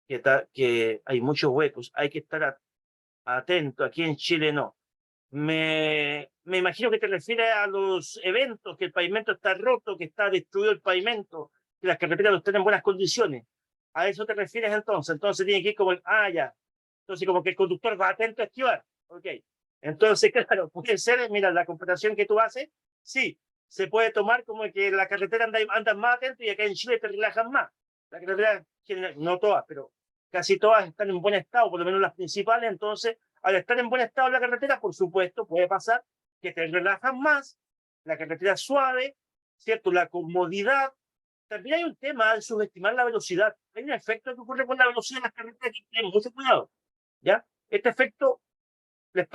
Que hay muchos huecos. Hay que estar atento. Aquí en Chile no. Me imagino que te refieres a los eventos, que el pavimento está roto, que está destruido el pavimento, que las carreteras no están en buenas condiciones. ¿A eso te refieres entonces? Entonces tiene que ir como, ya. Entonces como que el conductor va atento a esquivar. Ok. Entonces, claro, puede ser, mira, la comparación que tú haces, sí, se puede tomar como que la carretera andas más atento y acá en Chile te relajan más. La carretera, no todas, pero casi todas están en buen estado, por lo menos las principales. Entonces, al estar en buen estado la carretera, por supuesto, puede pasar que te relajan más, la carretera es suave, ¿cierto? La comodidad. También hay un tema de subestimar la velocidad. Hay un efecto que ocurre con la velocidad en las carreteras que tienen mucho cuidado, ¿ya? Este efecto le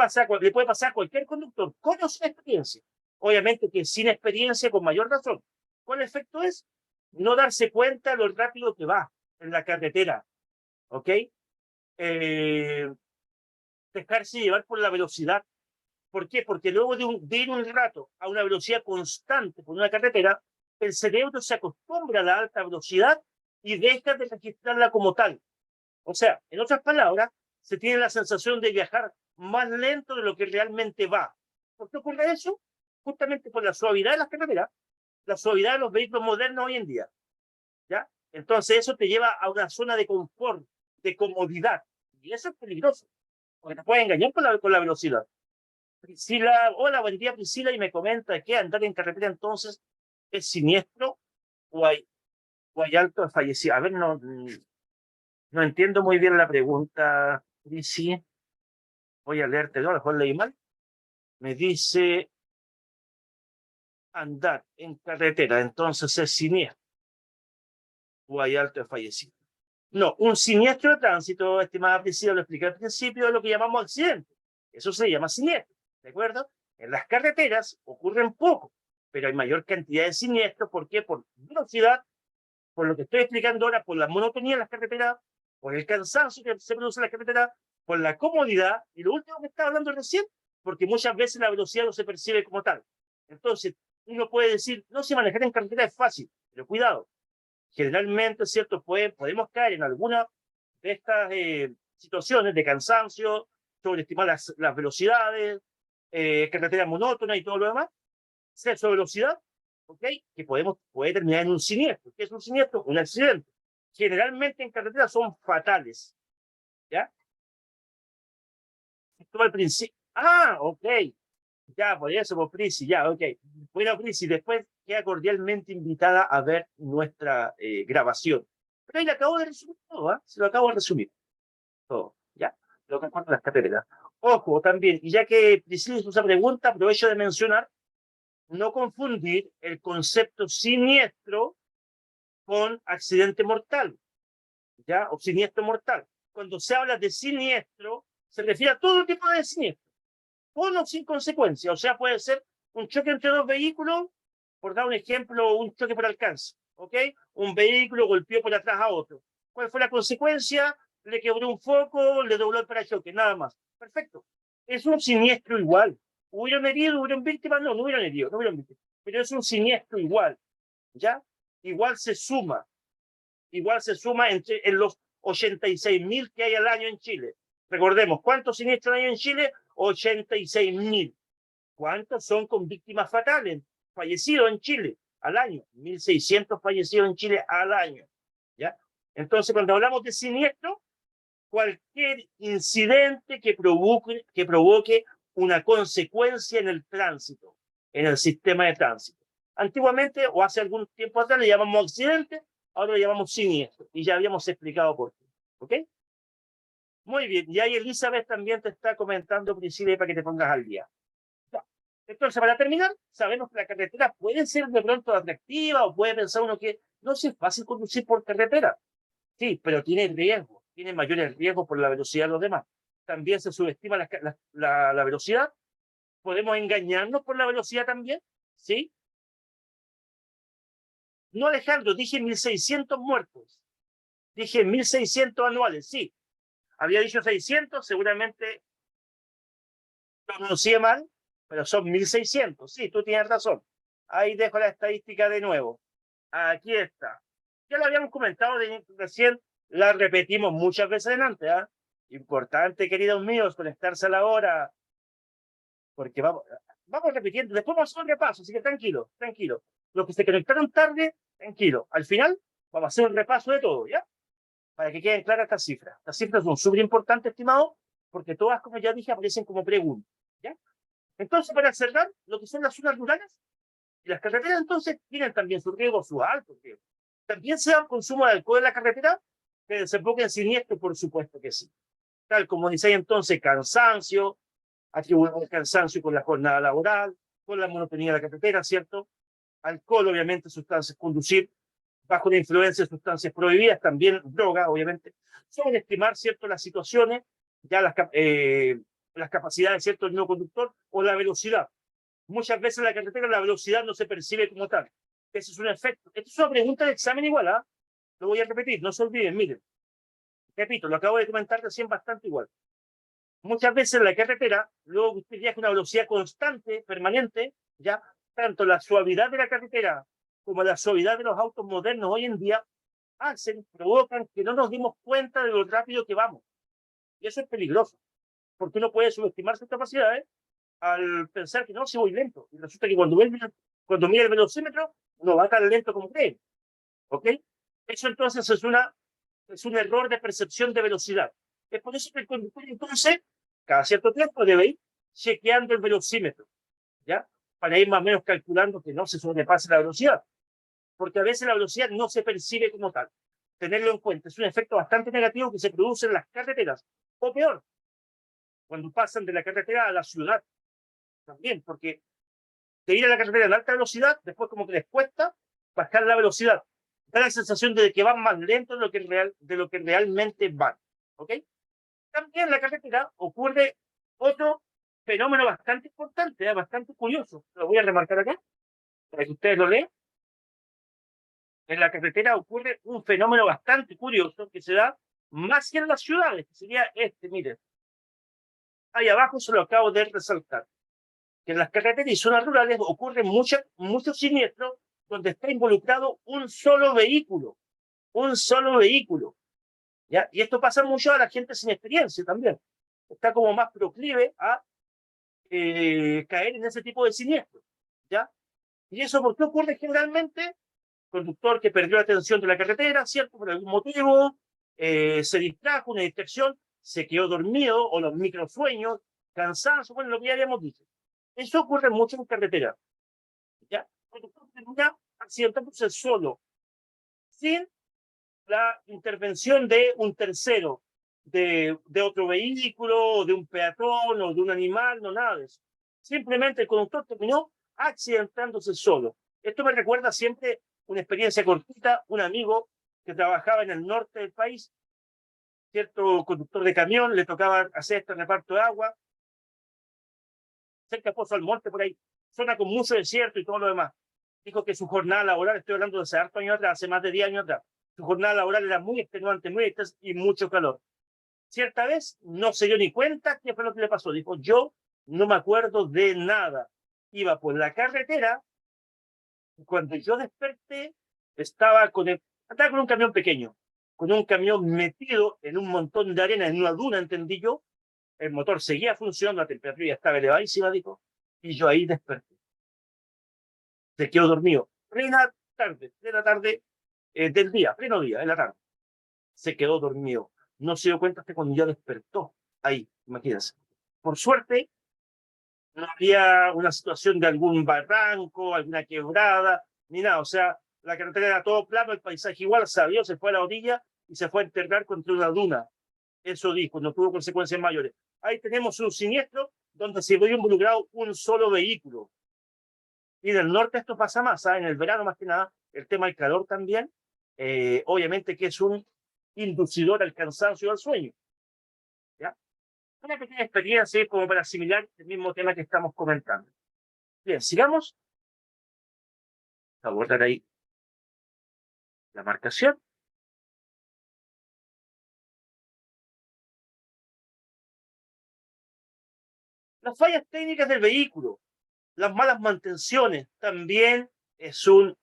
puede pasar a cualquier conductor, con o sin experiencia. Obviamente que sin experiencia, con mayor razón. ¿Cuál efecto es? No darse cuenta de lo rápido que va en la carretera, ¿ok? Dejarse llevar por la velocidad. ¿Por qué? Porque luego de ir un rato a una velocidad constante por una carretera, el cerebro se acostumbra a la alta velocidad y deja de registrarla como tal. O sea, en otras palabras, se tiene la sensación de viajar más lento de lo que realmente va. ¿Por qué ocurre eso? Justamente por la suavidad de las carreteras, la suavidad de los vehículos modernos hoy en día. ¿Ya? Entonces eso te lleva a una zona de confort, de comodidad. Y eso es peligroso, porque te puede engañar con la velocidad. Priscila, hola, buen día Priscila, y me comenta que andar en carretera entonces es siniestro o hay alto fallecido. A ver, no entiendo muy bien la pregunta, Prisi. Voy a leerte, ¿no? A lo mejor leí mal. Me dice andar en carretera, entonces es siniestro o hay alto fallecido. No, un siniestro de tránsito, estimada Priscila, lo expliqué al principio, es lo que llamamos accidente. Eso se llama siniestro, ¿de acuerdo? En las carreteras ocurren poco, pero hay mayor cantidad de siniestros. ¿Por qué? Por velocidad, por lo que estoy explicando ahora, por la monotonía de las carreteras, por el cansancio que se produce en la carretera, por la comodidad, y lo último que estaba hablando recién, porque muchas veces la velocidad no se percibe como tal. Entonces, uno puede decir, no, si manejar en carretera es fácil, pero cuidado, generalmente, ¿cierto? Podemos caer en alguna de estas situaciones de cansancio, sobreestimar las velocidades, carretera monótona y todo lo demás, exceso de velocidad, ¿ok? Que puede terminar en un siniestro. ¿Qué es un siniestro? Un accidente. Generalmente en carretera son fatales, ¿ya? Esto al principio. Ah, ok. Ya, por eso, por Prisi, ya, ok. Bueno, Prisi, después queda cordialmente invitada a ver nuestra grabación. Pero ahí le acabo de resumir todo, ¿eh? Se lo acabo de resumir todo, ¿ya? Lo que cuentan las carreteras. Ojo, también, y ya que Priscila hizo esa pregunta, aprovecho de mencionar, no confundir el concepto siniestro con accidente mortal, ¿ya? O siniestro mortal. Cuando se habla de siniestro, se refiere a todo tipo de siniestro, con o sin consecuencia. O sea, puede ser un choque entre dos vehículos, por dar un ejemplo, un choque por alcance, ¿ok? Un vehículo golpeó por atrás a otro. ¿Cuál fue la consecuencia? Le quebró un foco, le dobló el parachoque, nada más. Perfecto. Es un siniestro igual. ¿Hubieron herido? ¿Hubieron víctimas? No, no hubieron herido, no hubieron víctimas. Pero es un siniestro igual, ¿ya? Igual se suma en los 86.000 que hay al año en Chile. Recordemos, ¿cuántos siniestros hay en Chile? 86.000. ¿Cuántos son con víctimas fatales? Fallecidos en Chile al año. 1.600 fallecidos en Chile al año. ¿Ya? Entonces, cuando hablamos de siniestro, cualquier incidente que provoque una consecuencia en el tránsito, en el sistema de tránsito. Antiguamente, o hace algún tiempo atrás, le llamamos accidente, ahora le llamamos siniestro, y ya habíamos explicado por qué. ¿Ok? Muy bien, y ahí Elizabeth también te está comentando, Priscila, para que te pongas al día. Ya. Entonces, para terminar, sabemos que la carretera puede ser de pronto atractiva, o puede pensar uno que no es fácil conducir por carretera. Sí, pero tiene riesgo, tiene mayores riesgos por la velocidad de los demás. También se subestima la velocidad. ¿Podemos engañarnos por la velocidad también? ¿Sí? No, Alejandro, dije 1.600 muertos. Dije 1.600 anuales, sí. Había dicho 600, seguramente lo pronuncié mal, pero son 1.600. Sí, tú tienes razón. Ahí dejo la estadística de nuevo. Aquí está. Ya lo habíamos comentado recién, la repetimos muchas veces antes. ¿Ah? Importante, queridos míos, conectarse a la hora, porque vamos repitiendo. Después vamos a hacer un repaso, así que tranquilo, tranquilo. Los que se conectaron tarde, tranquilo. Al final, vamos a hacer un repaso de todo, ¿ya? Para que queden claras estas cifras. Estas cifras son súper importantes, estimados, porque todas, como ya dije, aparecen como preguntas, ¿ya? Entonces, para cerrar, lo que son las zonas rurales y las carreteras, entonces, tienen también sus riesgos, sus altos riesgos. ¿También se da un consumo de alcohol en la carretera? Que desemboque en siniestro, por supuesto que sí. Tal como dice ahí entonces, cansancio, atribuimos el cansancio con la jornada laboral, con la monotonía de la carretera, ¿cierto? Alcohol, obviamente, sustancias, conducir bajo la influencia de sustancias prohibidas, también droga, obviamente. Sobreestimar, ¿cierto? Las situaciones, ya las capacidades, ¿cierto? Del no conductor o la velocidad. Muchas veces en la carretera la velocidad no se percibe como tal. Ese es un efecto. Esta es una pregunta de examen igual, ¿ah? Lo voy a repetir, no se olviden, miren. Repito, lo acabo de comentar recién bastante igual. Muchas veces en la carretera, luego que usted viaja a una velocidad constante, permanente, ya tanto la suavidad de la carretera como la suavidad de los autos modernos hoy en día provocan que no nos dimos cuenta de lo rápido que vamos. Y eso es peligroso, porque uno puede subestimar sus capacidades al pensar que no, si voy lento. Y resulta que cuando mira el velocímetro, no va tan lento como cree. ¿Ok? Eso entonces es un error de percepción de velocidad. Es por eso que el conductor entonces, cada cierto tiempo, debe ir chequeando el velocímetro, ¿ya? Para ir más o menos calculando que no se sobrepase la velocidad. Porque a veces la velocidad no se percibe como tal. Tenerlo en cuenta. Es un efecto bastante negativo que se produce en las carreteras. O peor, cuando pasan de la carretera a la ciudad. También, porque de ir a la carretera en alta velocidad, después como que les cuesta bajar la velocidad. Da la sensación de que van más lento de lo que realmente van. ¿Ok? También en la carretera ocurre otro fenómeno bastante importante, bastante curioso. Lo voy a remarcar acá, para que ustedes lo lean. En la carretera ocurre un fenómeno bastante curioso que se da más que en las ciudades, que sería miren. Ahí abajo se lo acabo de resaltar. Que en las carreteras y zonas rurales ocurren muchos siniestros donde está involucrado un solo vehículo. Un solo vehículo. ¿Ya? Y esto pasa mucho a la gente sin experiencia también. Está como más proclive a caer en ese tipo de siniestros. ¿Ya? ¿Y eso por qué ocurre generalmente? Conductor que perdió la atención de la carretera, ¿cierto? Por algún motivo, se distrajo, una distracción, se quedó dormido, o los microsueños, cansancio, bueno, lo que ya habíamos dicho. Eso ocurre mucho en carretera. ¿Ya? El conductor termina accidentándose solo, sin la intervención de un tercero, de otro vehículo, de un peatón o de un animal, no nada de eso. Simplemente el conductor terminó accidentándose solo. Esto me recuerda siempre una experiencia cortita, un amigo que trabajaba en el norte del país, cierto conductor de camión, le tocaba hacer este reparto de agua, cerca de Pozo Almonte, por ahí, zona con mucho desierto y todo lo demás. Dijo que su jornada laboral, estoy hablando de hace hartos años atrás, hace más de 10 años atrás, su jornada laboral era muy extenuante, muy extensa y mucho calor. Cierta vez no se dio ni cuenta qué fue lo que le pasó. Dijo, yo no me acuerdo de nada. Iba por la carretera y cuando yo desperté estaba estaba con un camión pequeño, con un camión metido en un montón de arena, en una duna, entendí yo, el motor seguía funcionando, la temperatura ya estaba elevadísima, dijo, y yo ahí desperté. Se quedó dormido. Plena tarde del día, pleno día, en la tarde. Se quedó dormido. No se dio cuenta hasta cuando ya despertó. Ahí, imagínense. Por suerte, no había una situación de algún barranco, alguna quebrada, ni nada. O sea, la carretera era todo plano, el paisaje igual, salió, se fue a la orilla y se fue a enterrar contra una duna. Eso dijo, no tuvo consecuencias mayores. Ahí tenemos un siniestro donde se vio involucrado un solo vehículo. Y en el norte esto pasa más, ¿sabes? En el verano más que nada, el tema del calor también, obviamente que es un inducidor al cansancio y al sueño. ¿Ya? Una pequeña experiencia como para asimilar el mismo tema que estamos comentando. Bien, sigamos. A abordar ahí la marcación. Las fallas técnicas del vehículo, las malas mantenciones, también es un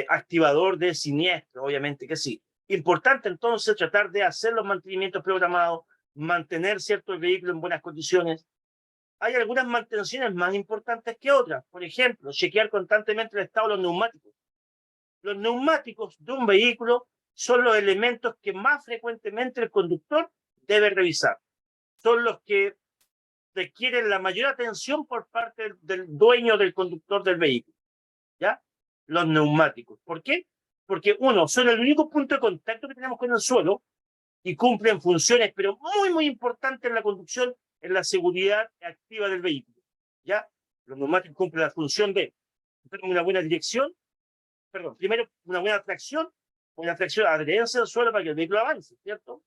activador de siniestro, obviamente que sí. Importante entonces tratar de hacer los mantenimientos programados, mantener cierto el vehículo en buenas condiciones. Hay algunas mantenciones más importantes que otras. Por ejemplo, chequear constantemente el estado de los neumáticos. Los neumáticos de un vehículo son los elementos que más frecuentemente el conductor debe revisar. Son los que requieren la mayor atención por parte del dueño, del conductor del vehículo. ¿Ya? Los neumáticos. ¿Por qué? Porque uno, son el único punto de contacto que tenemos con el suelo y cumplen funciones, pero muy, muy importantes en la conducción, en la seguridad activa del vehículo. ¿Ya? Los neumáticos cumplen la función de una buena dirección, perdón, primero una buena tracción, adherencia al suelo para que el vehículo avance, ¿cierto?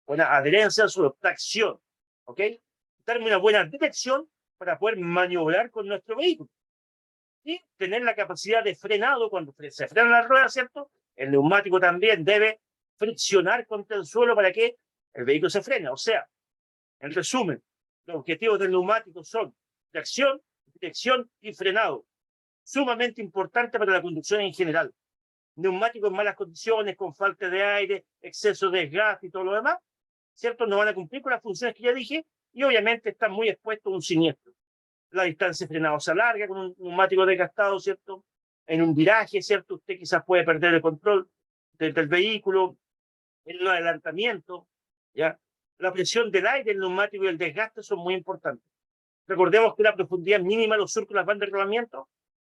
Buena adherencia al suelo, tracción, ¿ok? Darme una buena dirección para poder maniobrar con nuestro vehículo. Y tener la capacidad de frenado cuando se frenan las ruedas, ¿cierto? El neumático también debe friccionar contra el suelo para que el vehículo se frene. O sea, en resumen, los objetivos del neumático son tracción, dirección y frenado. Sumamente importante para la conducción en general. Neumáticos en malas condiciones, con falta de aire, exceso de desgaste y todo lo demás, ¿cierto? No van a cumplir con las funciones que ya dije y obviamente están muy expuestos a un siniestro. La distancia de frenado se alarga con un neumático desgastado, ¿cierto? En un viraje, ¿cierto? Usted quizás puede perder el control del vehículo, en un adelantamiento, ¿ya? La presión del aire, el neumático y el desgaste son muy importantes. Recordemos que la profundidad mínima de los surcos de las bandas de rodamiento,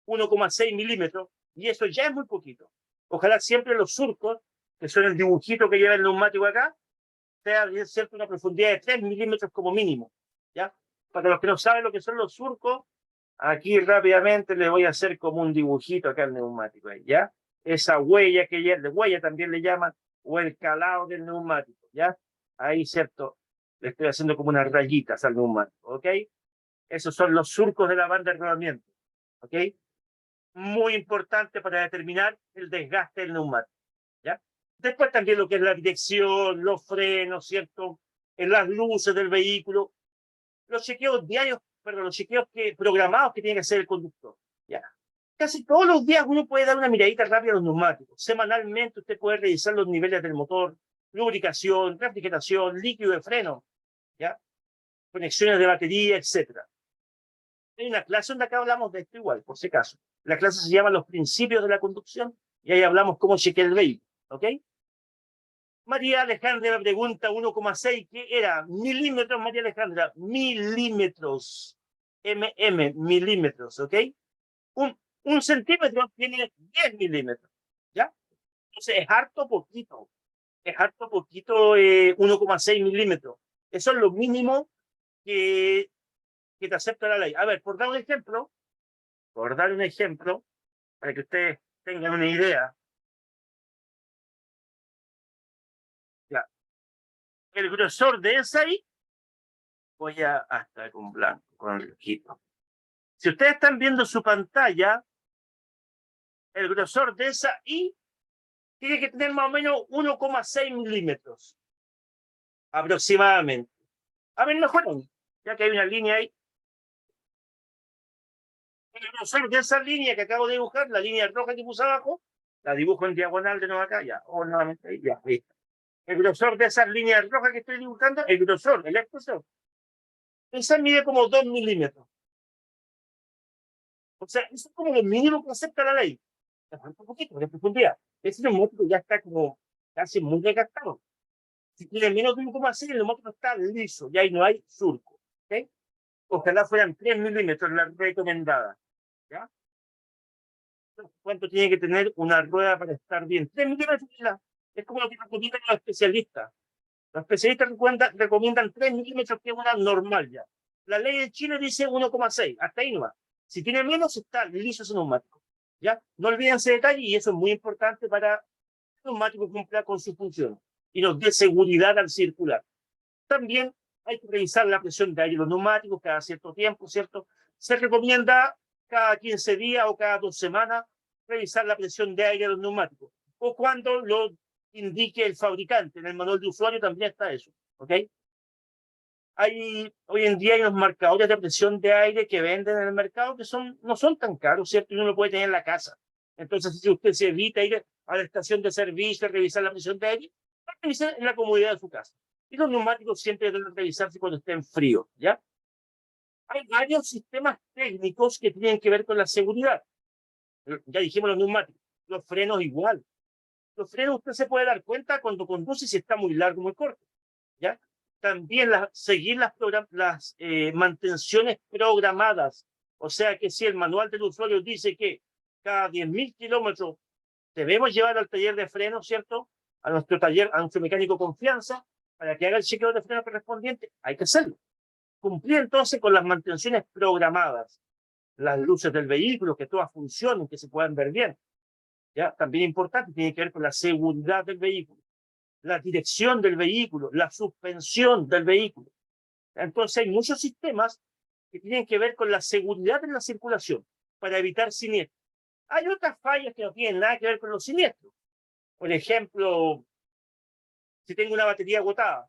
1,6 milímetros, y eso ya es muy poquito. Ojalá siempre los surcos, que son el dibujito que lleva el neumático acá, sea cierto una profundidad de 3 milímetros como mínimo, ¿ya? Para los que no saben lo que son los surcos, aquí rápidamente les voy a hacer como un dibujito acá al neumático, ¿ya? Esa huella que ya, de huella también le llaman, o el calado del neumático, ¿ya? Ahí, ¿cierto? Le estoy haciendo como unas rayitas al neumático, ¿ok? Esos son los surcos de la banda de rodamiento, ¿ok? Muy importante para determinar el desgaste del neumático, ¿ya? Después también lo que es la dirección, los frenos, ¿cierto? En las luces del vehículo, los chequeos diarios, perdón, los chequeos programados que tiene que hacer el conductor, ¿ya? Casi todos los días uno puede dar una miradita rápida a los neumáticos. Semanalmente usted puede revisar los niveles del motor, lubricación, refrigeración, líquido de freno, ¿ya? Conexiones de batería, etcétera. Hay una clase donde acá hablamos de esto igual, por si acaso. La clase se llama Los principios de la conducción y ahí hablamos cómo chequear el vehículo, ¿ok? María Alejandra me pregunta 1,6, ¿qué era? Milímetros, María Alejandra, milímetros, milímetros, ¿ok? Un centímetro tiene 10 milímetros, ¿ya? Entonces es harto poquito 1,6 milímetros. Eso es lo mínimo que te acepta la ley. A ver, por dar un ejemplo, para que ustedes tengan una idea, ya, el grosor de esa I, voy a hasta con blanco, con el rojito. Si ustedes están viendo su pantalla, el grosor de esa I tiene que tener más o menos 1,6 milímetros, aproximadamente. A ver, mejoren, ya que hay una línea ahí. El grosor de esa línea que acabo de dibujar, la línea roja que puse abajo, la dibujo en diagonal de nuevo acá, ya, o nuevamente ahí, ya, ahí está. El grosor de esas líneas rojas que estoy dibujando, el grosor, el espesor, Esa mide como 2 milímetros. O sea, eso es como lo mínimo que acepta la ley. Un poquito de profundidad. Ese neumático ya está como casi muy desgastado. Si tiene menos de 1,6, el neumático está liso, ya ahí no hay surco. ¿Okay? Ojalá fueran 3 milímetros la recomendada. ¿Ya? ¿Cuánto tiene que tener una rueda para estar bien? 3 milímetros es como lo que recomiendan los especialistas. Los especialistas recomiendan 3 milímetros, que es una normal ya. La ley de Chile dice 1,6, hasta ahí no va. Si tiene menos, está liso ese neumático. ¿Ya? No olviden ese detalle y eso es muy importante para que el neumático cumpla con su función y nos dé seguridad al circular. También hay que revisar la presión de aire de los neumáticos cada cierto tiempo, ¿cierto? Se recomienda cada 15 días o cada 2 semanas revisar la presión de aire de los neumáticos, o cuando lo indique el fabricante. En el manual de usuario también está eso, ¿ok? Hoy en día hay unos marcadores de presión de aire que venden en el mercado que no son tan caros, ¿cierto? Y uno lo puede tener en la casa. Entonces, si usted se evita ir a la estación de servicio a revisar la presión de aire, va a revisar en la comodidad de su casa. Y los neumáticos siempre deben revisarse cuando estén fríos, ¿ya? Hay varios sistemas técnicos que tienen que ver con la seguridad. Ya dijimos los neumáticos, los frenos igual. Los frenos usted se puede dar cuenta cuando conduce si está muy largo o muy corto, ¿ya? También seguir las mantenciones programadas. O sea que si el manual del usuario dice que cada 10.000 kilómetros debemos llevar al taller de freno, ¿cierto? A nuestro taller, a nuestro mecánico confianza, para que haga el chequeo de freno correspondiente, hay que hacerlo. Cumplir entonces con las mantenciones programadas, las luces del vehículo, que todas funcionen, que se puedan ver bien. ¿Ya? También importante, tiene que ver con la seguridad del vehículo, la dirección del vehículo, la suspensión del vehículo. Entonces hay muchos sistemas que tienen que ver con la seguridad en la circulación para evitar siniestros. Hay otras fallas que no tienen nada que ver con los siniestros. Por ejemplo, si tengo una batería agotada,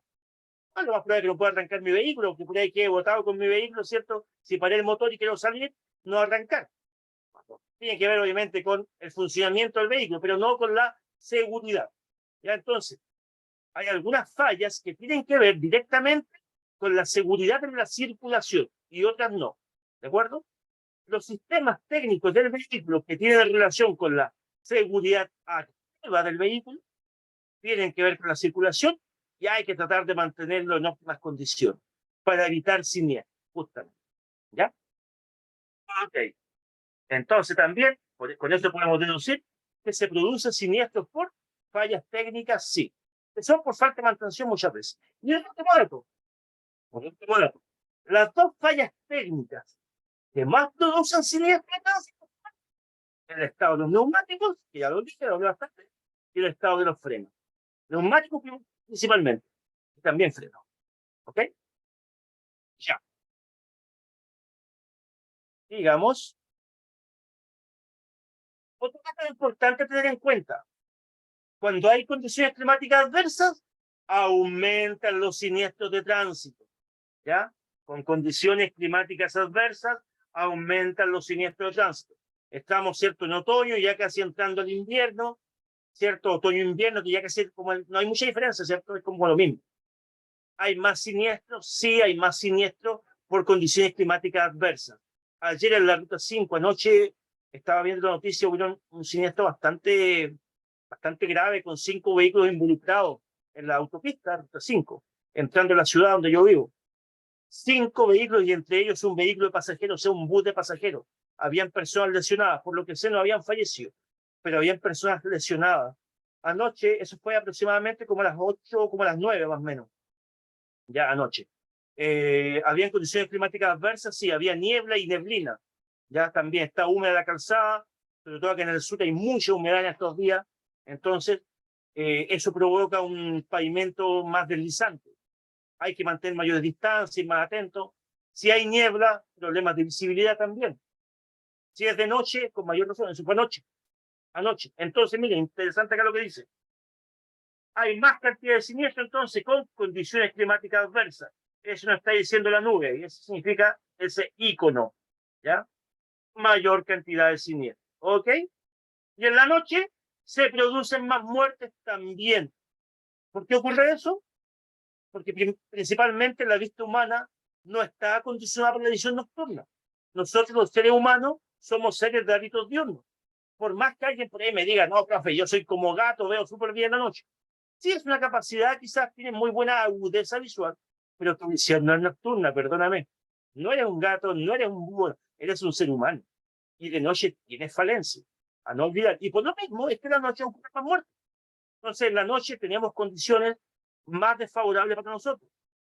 lo más probable es que no pueda arrancar mi vehículo, que por ahí quede botado con mi vehículo, ¿cierto? Si paré el motor y quiero salir, no arrancar. Tiene que ver, obviamente, con el funcionamiento del vehículo, pero no con la seguridad. ¿Ya? Entonces, hay algunas fallas que tienen que ver directamente con la seguridad en la circulación y otras no. ¿De acuerdo? Los sistemas técnicos del vehículo que tienen relación con la seguridad activa del vehículo tienen que ver con la circulación y hay que tratar de mantenerlo en óptimas condiciones para evitar siniestros, justamente. ¿Ya? Ok. Entonces también, con esto podemos deducir que se producen siniestros por fallas técnicas, sí. Que son por falta de mantención muchas veces. Y el último dato, las dos fallas técnicas que más producen siniestros el estado de los neumáticos, que ya lo dije, lo hablé bastante, y el estado de los frenos. Neumáticos principalmente, y también frenos. ¿Ok? Ya. Digamos, otro dato importante a tener en cuenta. Cuando hay condiciones climáticas adversas, aumentan los siniestros de tránsito. ¿Ya? Con condiciones climáticas adversas, aumentan los siniestros de tránsito. Estamos, ¿cierto?, en otoño, ya casi entrando al invierno, ¿cierto? Otoño-invierno, que ya casi como no hay mucha diferencia, ¿cierto? Es como lo mismo. ¿Hay más siniestros? Sí, hay más siniestros por condiciones climáticas adversas. Ayer en la Ruta 5, anoche, estaba viendo la noticia, hubo un siniestro bastante grave con 5 vehículos involucrados en la autopista Ruta 5, entrando a la ciudad donde yo vivo. 5 vehículos y entre ellos un vehículo de pasajeros, o sea, un bus de pasajeros. Habían personas lesionadas, por lo que sé no habían fallecido, pero habían personas lesionadas. Anoche, eso fue aproximadamente como a las 8 o como a las 9 más o menos, ya anoche. Habían condiciones climáticas adversas, sí, había niebla y neblina. Ya también está húmeda la calzada, sobre todo que en el sur hay mucha humedad en estos días, entonces eso provoca un pavimento más deslizante. Hay que mantener mayores distancias y más atentos. Si hay niebla, problemas de visibilidad también. Si es de noche, con mayor razón, eso fue anoche. Entonces, miren, interesante acá lo que dice. Hay más cantidad de siniestros entonces con condiciones climáticas adversas. Eso nos está diciendo la nube y eso significa ese icono, ¿ya? Mayor cantidad de siniestros, ¿ok? Y en la noche se producen más muertes también. ¿Por qué ocurre eso? Porque principalmente la vista humana no está acondicionada para la visión nocturna. Nosotros los seres humanos somos seres de hábitos diurnos. Por más que alguien por ahí me diga, no, profe, yo soy como gato, veo súper bien la noche. Sí, es una capacidad, quizás tiene muy buena agudeza visual, pero tu visión no es nocturna, perdóname. No eres un gato, no eres un búho, eres un ser humano. Y de noche tienes falencia. A no olvidar. Y por lo mismo es que la noche es un poco más muerta. Entonces, en la noche tenemos condiciones más desfavorables para nosotros.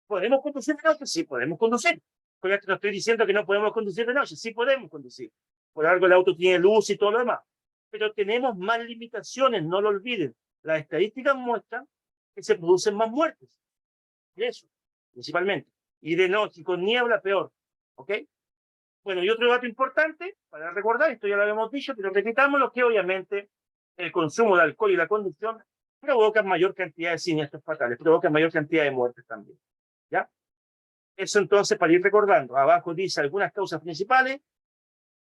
¿Podemos conducir de noche? Sí, podemos conducir. Con esto no estoy diciendo que no podemos conducir de noche, sí podemos conducir. Por algo el auto tiene luz y todo lo demás. Pero tenemos más limitaciones, no lo olviden. Las estadísticas muestran que se producen más muertes. Eso, principalmente. Y de noche, y con niebla, peor. ¿Ok? Bueno, y otro dato importante, para recordar, esto ya lo habíamos dicho, pero repitámoslo, que obviamente el consumo de alcohol y la conducción provocan mayor cantidad de siniestros fatales, provocan mayor cantidad de muertes también. ¿Ya? Eso entonces, para ir recordando, abajo dice algunas causas principales,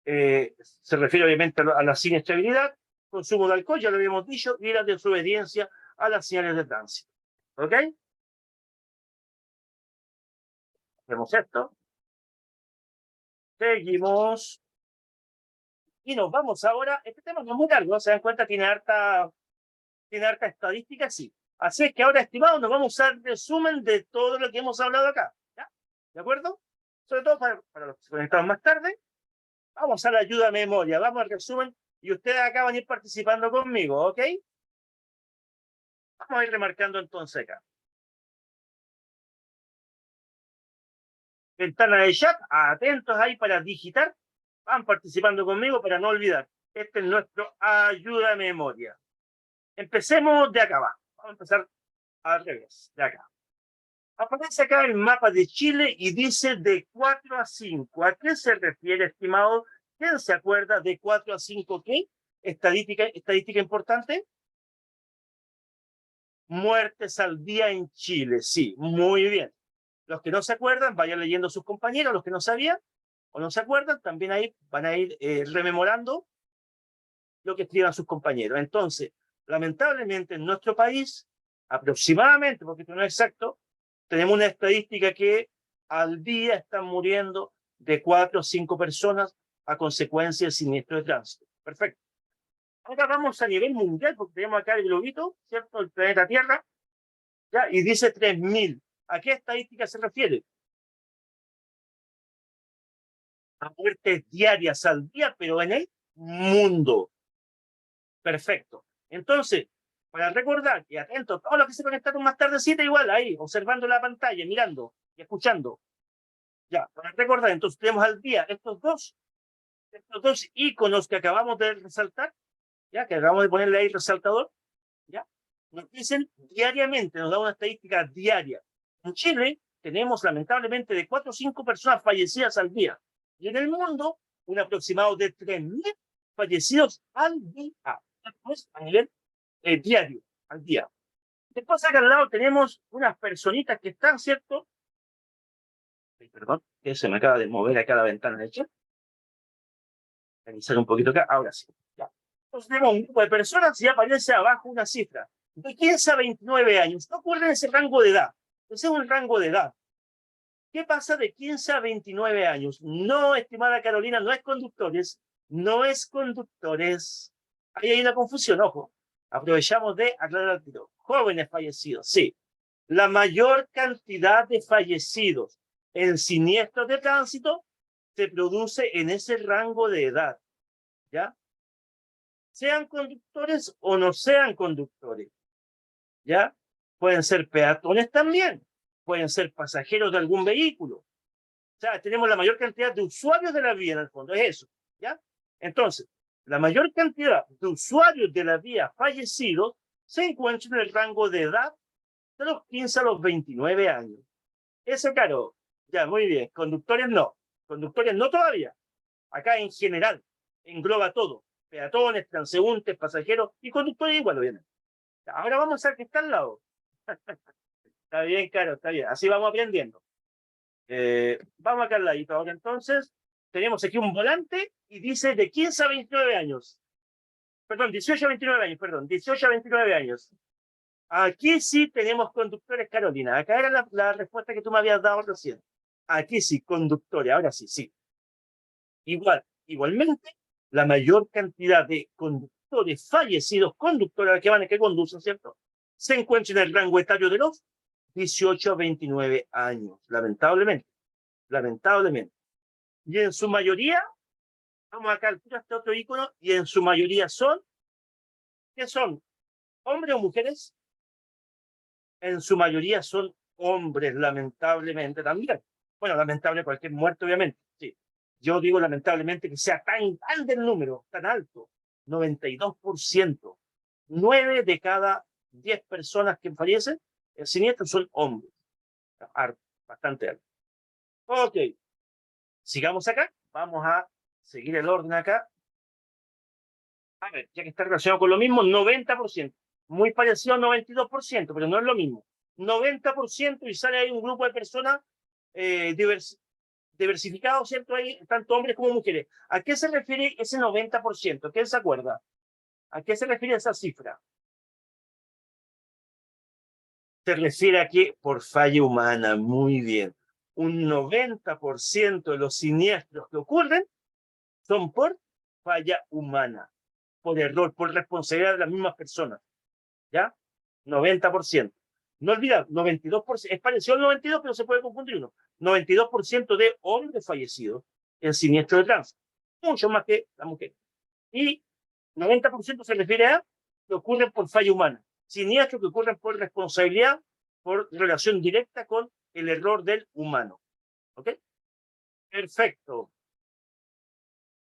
se refiere obviamente a la siniestrabilidad, consumo de alcohol, ya lo habíamos dicho, y la desobediencia a las señales de tránsito. ¿Ok? Hacemos esto. Seguimos. Y nos vamos ahora. Este tema no es muy largo, ¿no? Se dan cuenta, tiene harta estadística, sí. Así es que ahora, estimados, nos vamos a resumen de todo lo que hemos hablado acá. ¿Ya? ¿De acuerdo? Sobre todo para los que se conectaron más tarde. Vamos a la ayuda a memoria, vamos al resumen y ustedes acá van a ir participando conmigo, ¿ok? Vamos a ir remarcando entonces acá. Ventana de chat, atentos ahí para digitar, van participando conmigo para no olvidar. Este es nuestro ayuda a memoria. Empecemos de acá abajo. Vamos a empezar al revés, de acá. Aparece acá el mapa de Chile y dice de 4 a 5. ¿A qué se refiere, estimado? ¿Quién se acuerda de 4 a 5 qué? Estadística importante. Muertes al día en Chile, sí, muy bien. Los que no se acuerdan, vayan leyendo a sus compañeros, los que no sabían o no se acuerdan, también ahí van a ir rememorando lo que escriban sus compañeros. Entonces, lamentablemente en nuestro país, aproximadamente, porque esto no es exacto, tenemos una estadística que al día están muriendo de 4 o 5 personas a consecuencia del siniestro de tránsito. Perfecto. Ahora vamos a nivel mundial, porque tenemos acá el globito, ¿cierto? El planeta Tierra, ¿ya? Y dice 3.000. ¿A qué estadística se refiere? A muertes diarias al día, pero en el mundo. Perfecto. Entonces, para recordar, y atentos, todos los que se conectaron más tardecita, igual ahí, observando la pantalla, mirando y escuchando. Ya, para recordar, entonces tenemos al día estos dos iconos que acabamos de resaltar, ya, que acabamos de ponerle ahí resaltador, ya, nos dicen diariamente, nos da una estadística diaria. En Chile tenemos lamentablemente de 4 o 5 personas fallecidas al día. Y en el mundo, un aproximado de 3.000 fallecidos al día. Después, a nivel diario, al día. Después acá al lado tenemos unas personitas que están, ¿cierto? Perdón, que se me acaba de mover acá la ventana de chat. Revisar un poquito acá, ahora sí. Ya. Entonces tenemos un grupo de personas y aparece abajo una cifra. De 15 a 29 años. No ocurre en ese rango de edad. Ese es un rango de edad. ¿Qué pasa de 15 a 29 años? No, estimada Carolina, no es conductores. No es conductores. Ahí hay una confusión, ojo. Aprovechamos de aclarar el tiro. Jóvenes fallecidos, sí. La mayor cantidad de fallecidos en siniestros de tránsito se produce en ese rango de edad, ¿ya? Sean conductores o no sean conductores, ¿ya? Pueden ser peatones también, pueden ser pasajeros de algún vehículo. O sea, tenemos la mayor cantidad de usuarios de la vía en el fondo, es eso, ¿ya? Entonces, la mayor cantidad de usuarios de la vía fallecidos se encuentran en el rango de edad de los 15 a los 29 años. Eso, claro, ya, muy bien. Conductores no todavía. Acá en general engloba todo. Peatones, transeúntes, pasajeros y conductores igual, obviamente. Ahora vamos a ver qué está al lado. Está bien, claro, está bien. Así vamos aprendiendo. Vamos acá al ladito. Ahora entonces, tenemos aquí un volante y dice de 15 a 29 años. Perdón, 18 a 29 años, perdón, 18 a 29 años. Aquí sí tenemos conductores, Carolina. Acá era la respuesta que tú me habías dado recién. Aquí sí, conductores, ahora sí, sí. Igualmente, la mayor cantidad de conductores fallecidos, conductores que conducen, ¿cierto? Se encuentra en el rango etario de los 18 a 29 años, lamentablemente, lamentablemente. Y en su mayoría, vamos a calcular este otro icono, y en su mayoría son, ¿qué son? ¿Hombres o mujeres? En su mayoría son hombres, lamentablemente también. Bueno, lamentable cualquier muerte, obviamente, sí. Yo digo lamentablemente que sea tan grande el número, tan alto, 92%. 9 de cada 10 personas que fallecen en siniestro son hombres. Bastante alto. Ok, sigamos acá. Vamos a seguir el orden acá. A ver, ya que está relacionado con lo mismo, 90%. Muy parecido al 92%, pero no es lo mismo. 90% y sale ahí un grupo de personas diversificados, ¿cierto? Hay tanto hombres como mujeres. ¿A qué se refiere ese 90%? ¿Quién se acuerda? ¿A qué se refiere esa cifra? Se refiere a que por falla humana, muy bien. Un 90% de los siniestros que ocurren son por falla humana, por error, por responsabilidad de las mismas personas. ¿Ya? 90%. No olvidar, 92%, es parecido al 92, pero se puede confundir uno. 92% de hombres fallecidos en siniestro de tránsito, mucho más que la mujer. Y 90% se refiere a que ocurren por falla humana, siniestros que ocurren por responsabilidad, por relación directa con el error del humano. ¿Ok? Perfecto.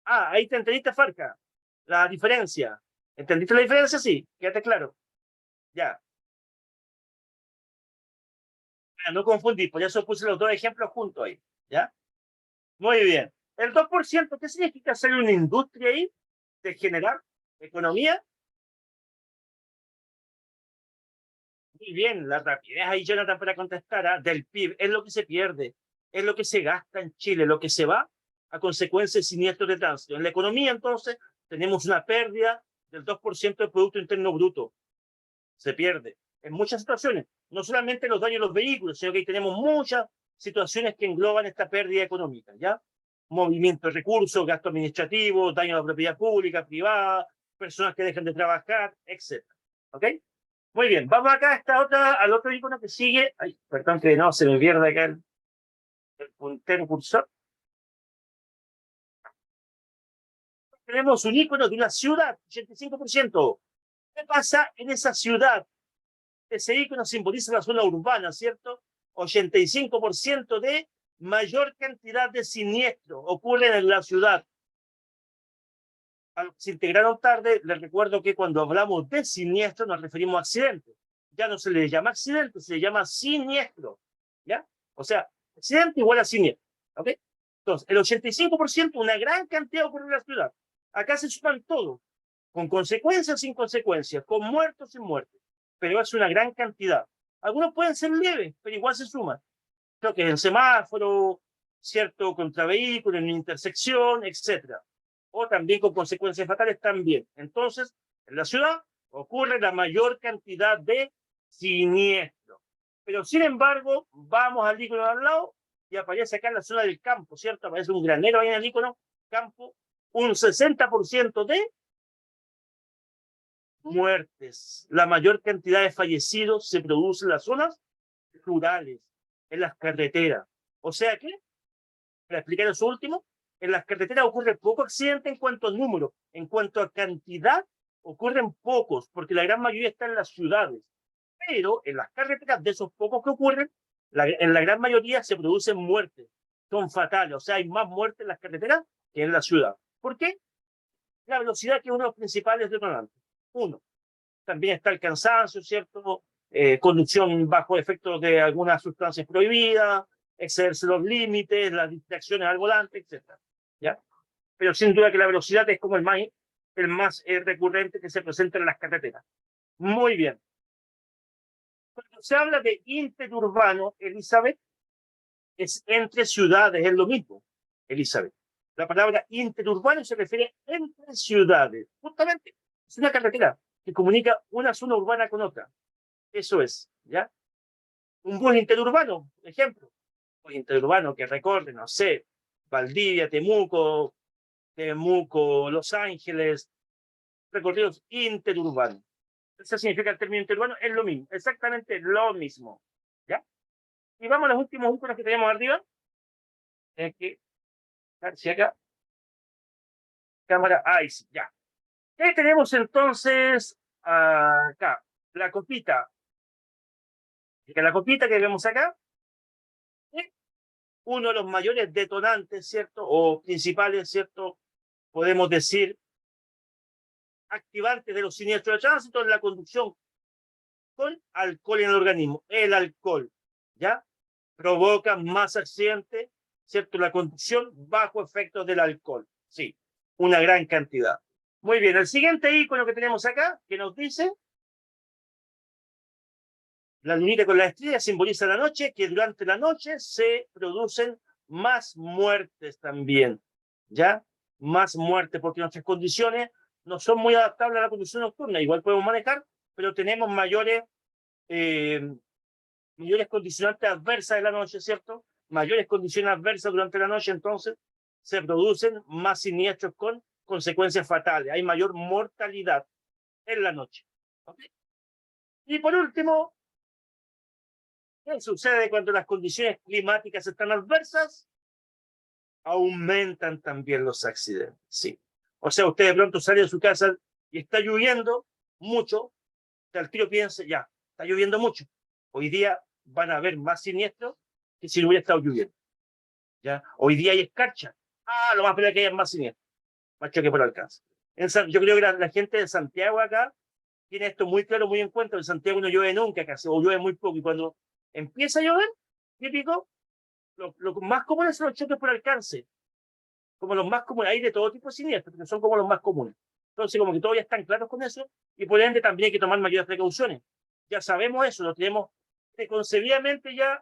Ah, ahí te entendiste, Farca. La diferencia. ¿Entendiste la diferencia? Sí, quédate claro. Ya. No confundir, por eso puse los dos ejemplos juntos ahí, ¿ya? Muy bien. El 2%, ¿qué significa hacer una industria ahí? De generar economía. Muy bien, la rapidez ahí, Jonathan, para contestar, ¿ah? Del PIB, es lo que se pierde, es lo que se gasta en Chile, lo que se va a consecuencia de siniestros de tránsito. En la economía, entonces, tenemos una pérdida del 2% del Producto Interno Bruto. Se pierde en muchas situaciones, no solamente los daños a los vehículos, sino que ahí tenemos muchas situaciones que engloban esta pérdida económica, ¿ya? Movimiento de recursos, gasto administrativo, daño a la propiedad pública, privada, personas que dejan de trabajar, etc. ¿Ok? Muy bien, vamos acá a esta otra, al otro icono que sigue. Ay, perdón que no, se me pierde acá el puntero cursor. Tenemos un icono de una ciudad, 85%. ¿Qué pasa en esa ciudad? Ese icono simboliza la zona urbana, ¿cierto? 85% de mayor cantidad de siniestros ocurren en la ciudad. Se integraron tarde, les recuerdo que cuando hablamos de siniestro nos referimos a accidentes. Ya no se le llama accidente, se le llama siniestro. ¿Ya? O sea, accidente igual a siniestro. ¿Ok? Entonces, el 85%, una gran cantidad ocurre en la ciudad. Acá se suman todo, con consecuencias, sin consecuencias, con muertos, sin muertes. Pero es una gran cantidad. Algunos pueden ser leves, pero igual se suman. Creo que en semáforo, cierto, contra vehículos, en intersección, etcétera. O también con consecuencias fatales también. Entonces, en la ciudad ocurre la mayor cantidad de siniestros. Pero sin embargo, vamos al icono de al lado y aparece acá en la zona del campo, ¿cierto? Aparece un granero ahí en el icono, campo, un 60% de muertes. La mayor cantidad de fallecidos se produce en las zonas rurales, en las carreteras. O sea que, para explicar eso último, en las carreteras ocurre poco accidente en cuanto a número, en cuanto a cantidad, ocurren pocos, porque la gran mayoría está en las ciudades. Pero en las carreteras, de esos pocos que ocurren, en la gran mayoría se producen muertes, son fatales, o sea, hay más muertes en las carreteras que en la ciudad. ¿Por qué? La velocidad, que es uno de los principales detonantes. Uno, también está el cansancio, ¿cierto? Conducción bajo efectos de algunas sustancias prohibidas, excederse los límites, las distracciones al volante, etc. ¿Ya? Pero sin duda que la velocidad es como el más recurrente que se presenta en las carreteras. Muy bien. Cuando se habla de interurbano, Elizabeth, es entre ciudades, es lo mismo, Elizabeth. La palabra interurbano se refiere entre ciudades. Justamente, es una carretera que comunica una zona urbana con otra. Eso es, ¿ya? Un bus interurbano, ejemplo. interurbanos que recorren, no sé, Valdivia, Temuco, Los Ángeles, recorridos interurbanos. Eso significa el término interurbano, es lo mismo, exactamente lo mismo. ¿Ya? Y vamos a los últimos íconos que tenemos arriba. Que, si acá, cámara, ahí sí, ya. ¿Qué tenemos entonces acá? La copita. La copita que vemos acá es uno de los mayores detonantes, ¿cierto? O principales, ¿cierto? Podemos decir, activantes de los siniestros de tránsito en la conducción con alcohol en el organismo. El alcohol, ¿ya? Provoca más accidentes, ¿cierto? La conducción bajo efectos del alcohol. Sí, una gran cantidad. Muy bien, el siguiente icono que tenemos acá, que nos dice, la lunita con la estrella simboliza la noche, que durante la noche se producen más muertes también, ¿ya? Más muertes, porque nuestras condiciones no son muy adaptables a la conducción nocturna. Igual podemos manejar, pero tenemos mayores condicionantes adversas de la noche, ¿cierto? Mayores condiciones adversas durante la noche, entonces se producen más siniestros con consecuencias fatales. Hay mayor mortalidad en la noche. ¿Okay? Y por último, ¿qué sucede cuando las condiciones climáticas están adversas? Aumentan también los accidentes, sí. O sea, usted de pronto sale de su casa y está lloviendo mucho, al tiro piensa, ya, está lloviendo mucho. Hoy día van a haber más siniestros que si no hubiera estado lloviendo. ¿Ya? Hoy día hay escarcha. Lo más probable es que haya más siniestros, más choque por alcance. Yo creo que la gente de Santiago acá tiene esto muy claro, muy en cuenta. En Santiago no llueve nunca casi, o llueve muy poco. Y cuando empieza a llover, típico, lo más común son los choques por alcance. Como los más comunes. Hay de todo tipo de siniestros, pero son como los más comunes. Entonces, como que todos ya están claros con eso, y por ende también hay que tomar mayores precauciones. Ya sabemos eso, lo tenemos preconcebidamente ya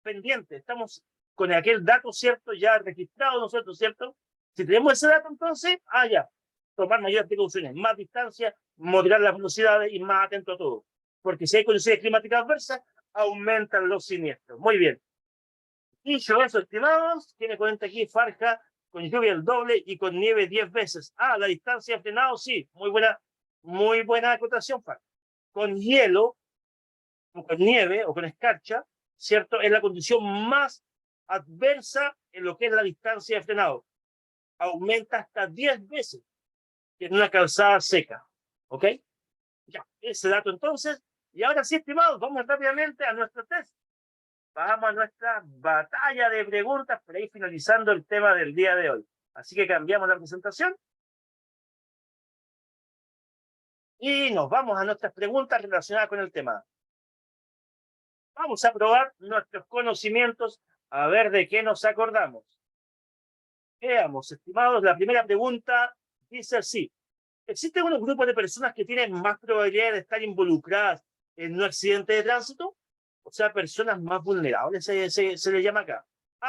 pendiente. Estamos con aquel dato, ¿cierto? Ya registrado nosotros, ¿cierto? Si tenemos ese dato, entonces, ya, tomar mayores precauciones, más distancia, moderar las velocidades y más atento a todo. Porque si hay condiciones climáticas adversas, aumentan los siniestros. Muy bien. Dicho eso, estimados, tiene cuenta aquí Farja con lluvia el doble y con nieve 10 veces. La distancia de frenado, sí, muy buena acotación, Farja. Con hielo, o con nieve, o con escarcha, ¿cierto? Es la condición más adversa en lo que es la distancia de frenado. Aumenta hasta 10 veces en una calzada seca, ¿ok? Ya, ese dato entonces. Y ahora sí, estimados, vamos rápidamente a nuestro test. Vamos a nuestra batalla de preguntas para ir finalizando el tema del día de hoy. Así que cambiamos la presentación y nos vamos a nuestras preguntas relacionadas con el tema. Vamos a probar nuestros conocimientos a ver de qué nos acordamos. Veamos, estimados, la primera pregunta dice así. ¿Existen unos grupos de personas que tienen más probabilidad de estar involucradas en un accidente de tránsito? O sea, personas más vulnerables se le llama acá.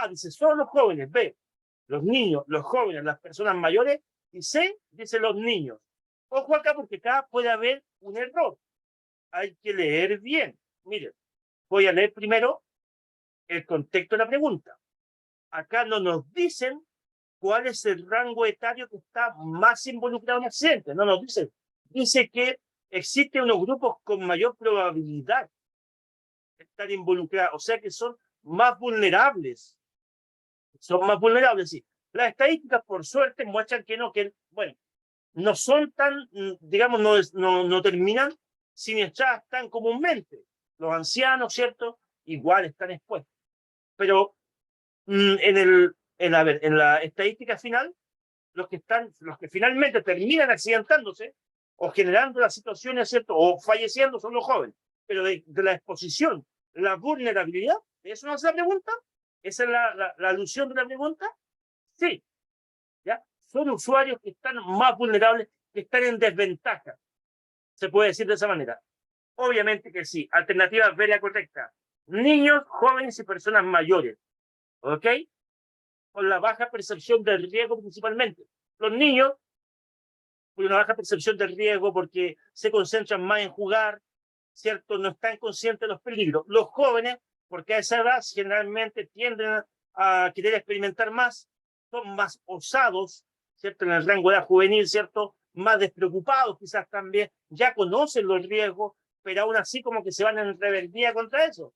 Dice, son los jóvenes. B, los niños, los jóvenes, las personas mayores. Y C, dice los niños. Ojo acá porque acá puede haber un error. Hay que leer bien. Miren, voy a leer primero el contexto de la pregunta. Acá no nos dicen cuál es el rango etario que está más involucrado en accidentes. No nos dicen. Dice que existen unos grupos con mayor probabilidad de estar involucrados, o sea que son más vulnerables. Son más vulnerables, sí. Las estadísticas, por suerte, muestran que no, bueno, no son tan, digamos, no terminan siniestradas tan comúnmente. Los ancianos, ¿cierto? Igual están expuestos. Pero en la estadística final, los que finalmente terminan accidentándose o generando las situaciones, ¿cierto? O falleciendo son los jóvenes. Pero de la exposición, la vulnerabilidad, ¿eso no es la pregunta? ¿Esa es la alusión de la pregunta? Sí, ¿ya? Son usuarios que están más vulnerables, que están en desventaja. Se puede decir de esa manera. Obviamente que sí. Alternativa B, la correcta. Niños, jóvenes y personas mayores. ¿Ok? Con la baja percepción del riesgo principalmente. Los niños, con una baja percepción del riesgo porque se concentran más en jugar, ¿cierto? No están conscientes de los peligros. Los jóvenes, porque a esa edad generalmente tienden a querer experimentar más, son más osados, ¿cierto? En el rango de edad juvenil, ¿cierto? Más despreocupados quizás también, ya conocen los riesgos, pero aún así como que se van en rebeldía contra eso.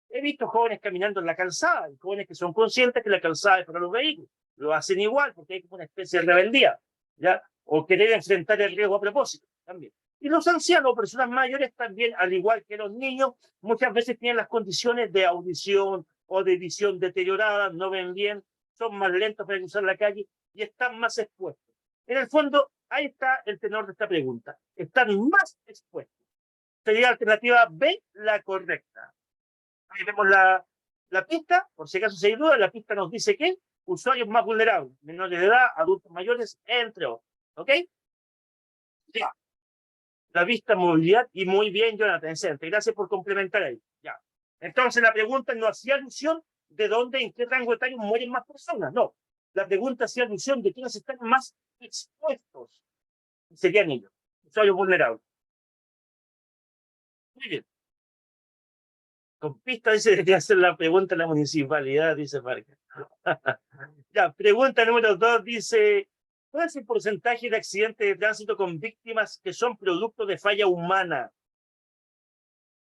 He visto jóvenes caminando en la calzada, y jóvenes que son conscientes que la calzada es para los vehículos. Lo hacen igual porque hay como una especie de rebeldía, ¿ya? O querer enfrentar el riesgo a propósito también. Y los ancianos, personas mayores también, al igual que los niños, muchas veces tienen las condiciones de audición o de visión deteriorada, no ven bien, son más lentos para cruzar la calle y están más expuestos. En el fondo, ahí está el tenor de esta pregunta. Están más expuestos. Sería la alternativa B, la correcta. Ahí vemos la pista, por si acaso se hay duda, la pista nos dice que usuarios más vulnerables, menores de edad, adultos mayores, entre otros. ¿Ok? Ya. La vista, movilidad, y muy bien, Jonathan, excelente. Gracias por complementar ahí. Ya. Entonces la pregunta no hacía alusión de dónde, en qué rango etario mueren más personas, no. La pregunta hacía alusión de quiénes están más expuestos. Serían ellos, usuarios vulnerables. Muy bien. Con pista dice que debería hacer la pregunta en la municipalidad, dice Parque. Ya, pregunta número 2 dice, ¿cuál es el porcentaje de accidentes de tránsito con víctimas que son producto de falla humana?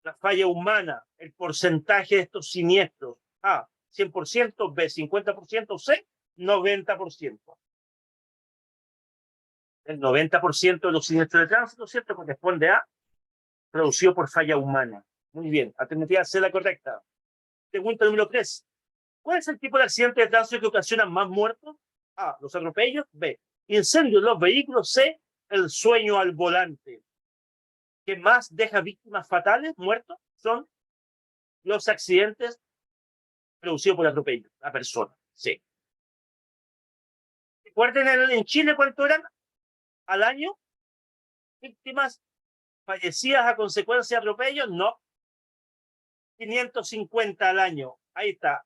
La falla humana, el porcentaje de estos siniestros. A, 100%, B, 50%, C, 90%. El 90% de los siniestros de tránsito, ¿cierto? Corresponde a producido por falla humana. Muy bien, alternativa C la correcta. Pregunta número 3. ¿Cuál es el tipo de accidente de tránsito que ocasiona más muertos? A, los atropellos. B, incendios en los vehículos. C, el sueño al volante. ¿Qué más deja víctimas fatales, muertos? Son los accidentes producidos por atropello a personas. Sí. Recuerden en Chile cuánto eran al año víctimas fallecidas a consecuencia de atropellos. No. 550 al año. Ahí está.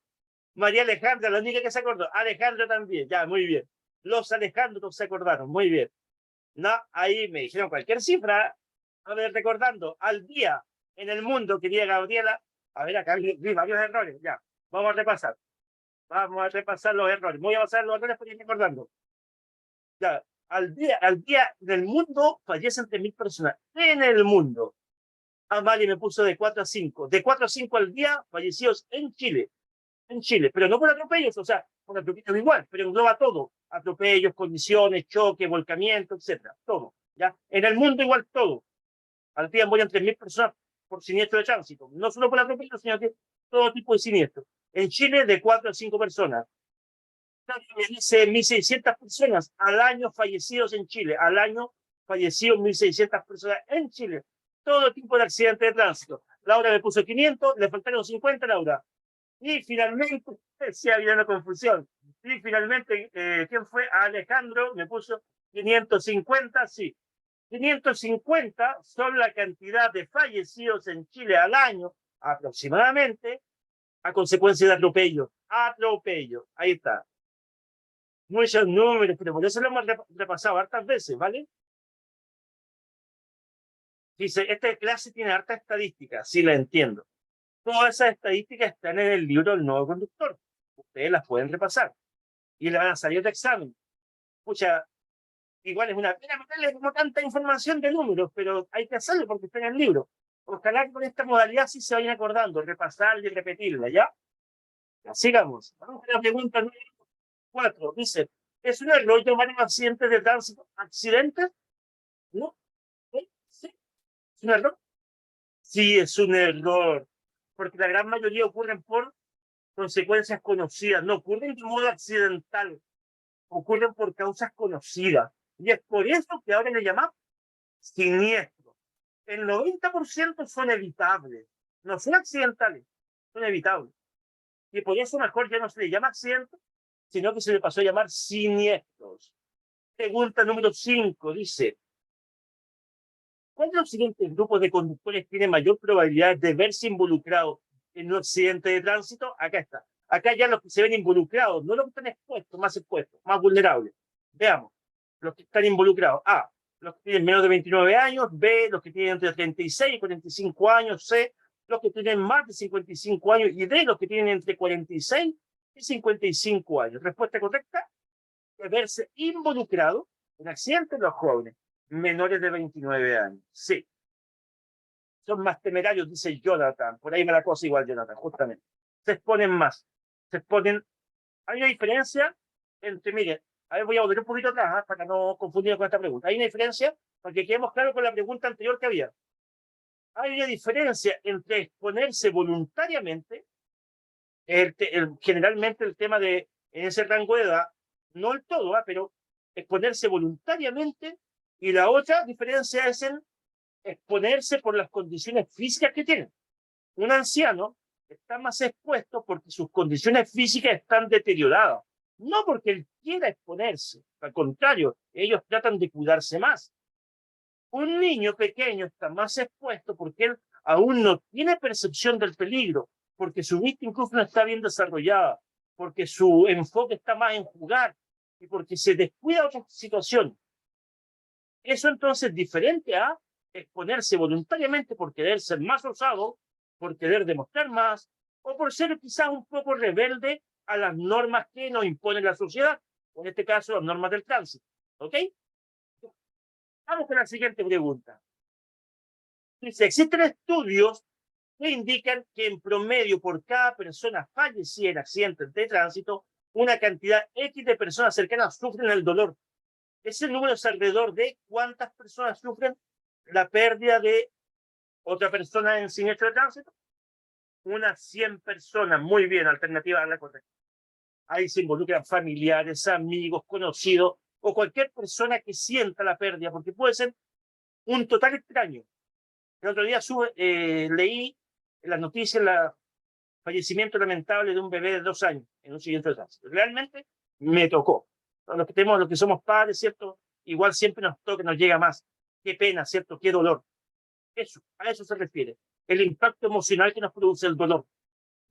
María Alejandra, la única que se acordó. Alejandro también, ya, muy bien. Los Alejandros se acordaron, muy bien. No, ahí me dijeron cualquier cifra. A ver, recordando, al día en el mundo, querida Gabriela. A ver, acá vi varios errores, ya. Vamos a repasar. Vamos a repasar los errores. Voy a pasar los errores porque estoy recordando. Ya, al día en el mundo fallecen 3.000 personas. En el mundo. Amalia me puso de 4 a 5. De 4 a 5 al día fallecidos en Chile. En Chile, pero no por atropellos, o sea, por atropellos igual, pero engloba todo, atropellos, colisiones, choques, volcamientos, etcétera, todo, ¿ya? En el mundo igual todo. Al día mueren 3.000 personas por siniestro de tránsito, no solo por atropellos, sino que todo tipo de siniestros. En Chile, de 4 a 5 personas. Me dice 1.600 personas al año fallecidos en Chile, al año fallecidos 1.600 personas en Chile. Todo tipo de accidentes de tránsito. Laura me puso 500, le faltaron 50, Laura. Y finalmente, sí había una confusión. Y finalmente, ¿quién fue? Alejandro me puso 550, sí. 550 son la cantidad de fallecidos en Chile al año, aproximadamente, a consecuencia de atropello. Atropello, ahí está. Muchos números, pero por eso lo hemos repasado hartas veces, ¿vale? Dice, esta clase tiene harta estadística, sí la entiendo. Todas esas estadísticas están en el libro del nuevo conductor. Ustedes las pueden repasar y le van a salir de examen. Pucha, igual es una pena meterle como tanta información de números, pero hay que hacerlo porque está en el libro. Ojalá que con esta modalidad sí se vayan acordando, repasarla y repetirla, ¿ya? Sigamos. Vamos a la pregunta número 4. Dice, ¿es un error llamar a accidentes de tránsito accidentes? ¿No? ¿Sí? ¿Es un error? Sí, es un error, porque la gran mayoría ocurren por consecuencias conocidas, no ocurren de modo accidental, ocurren por causas conocidas. Y es por eso que ahora le llamamos siniestros. El 90% son evitables, no son accidentales, son evitables. Y por eso mejor ya no se le llama accidente, sino que se le pasó a llamar siniestros. Pregunta número 5 dice, ¿cuál de los siguientes grupos de conductores tiene mayor probabilidad de verse involucrado en un accidente de tránsito? Acá está. Acá ya los que se ven involucrados, no los que están expuestos, más vulnerables. Veamos, los que están involucrados. A, los que tienen menos de 29 años. B, los que tienen entre 36 y 45 años. C, los que tienen más de 55 años y D, los que tienen entre 46 y 55 años. Respuesta correcta, es verse involucrado en accidentes los jóvenes menores de 29 años. Sí. Son más temerarios, dice Jonathan. Por ahí me la cosa igual, Jonathan, justamente. Se exponen más. Se exponen. Hay una diferencia entre, miren, a ver, voy a volver un poquito atrás, ¿eh? Para no confundir con esta pregunta. Hay una diferencia, para que quedemos claros con la pregunta anterior que había. Hay una diferencia entre exponerse voluntariamente, generalmente el tema de, en ese rango de edad, no el todo, pero exponerse voluntariamente, y la otra diferencia es en exponerse por las condiciones físicas que tienen. Un anciano está más expuesto porque sus condiciones físicas están deterioradas, no porque él quiera exponerse, al contrario, ellos tratan de cuidarse más. Un niño pequeño está más expuesto porque él aún no tiene percepción del peligro, porque su vista incluso no está bien desarrollada, porque su enfoque está más en jugar y porque se descuida otra situación. Eso entonces es diferente a exponerse voluntariamente por querer ser más osado, por querer demostrar más, o por ser quizás un poco rebelde a las normas que nos impone la sociedad, o en este caso las normas del tránsito. ¿Ok? Vamos con la siguiente pregunta. Dice, existen estudios que indican que en promedio por cada persona fallecida en accidentes de tránsito, una cantidad X de personas cercanas sufren el dolor. Ese número es alrededor de cuántas personas sufren la pérdida de otra persona en siniestro de tránsito. Unas 100 personas. Muy bien, alternativa a la correcta. Ahí se involucran familiares, amigos, conocidos o cualquier persona que sienta la pérdida, porque puede ser un total extraño. El otro día leí en las noticias el fallecimiento lamentable de un bebé de 2 años en un siniestro de tránsito. Realmente me tocó. Los que tenemos, los que somos padres, ¿cierto? Igual siempre nos toca, nos llega más. Qué pena, ¿cierto? Qué dolor. Eso, a eso se refiere. El impacto emocional que nos produce el dolor.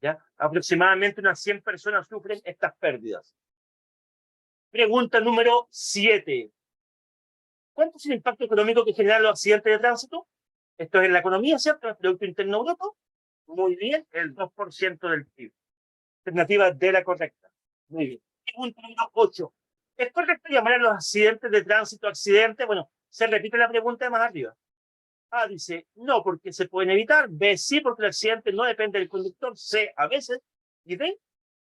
¿Ya? Aproximadamente unas 100 personas sufren estas pérdidas. Pregunta número 7. ¿Cuánto es el impacto económico que generan los accidentes de tránsito? Esto es en la economía, ¿cierto? El Producto Interno Bruto. Muy bien, el 2% del PIB. Alternativa de la correcta. Muy bien. Pregunta número 8. ¿Es correcto llamar a los accidentes de tránsito accidentes? Bueno, se repite la pregunta de más arriba. A dice, no, porque se pueden evitar. B, sí, porque el accidente no depende del conductor. C, a veces. Y D,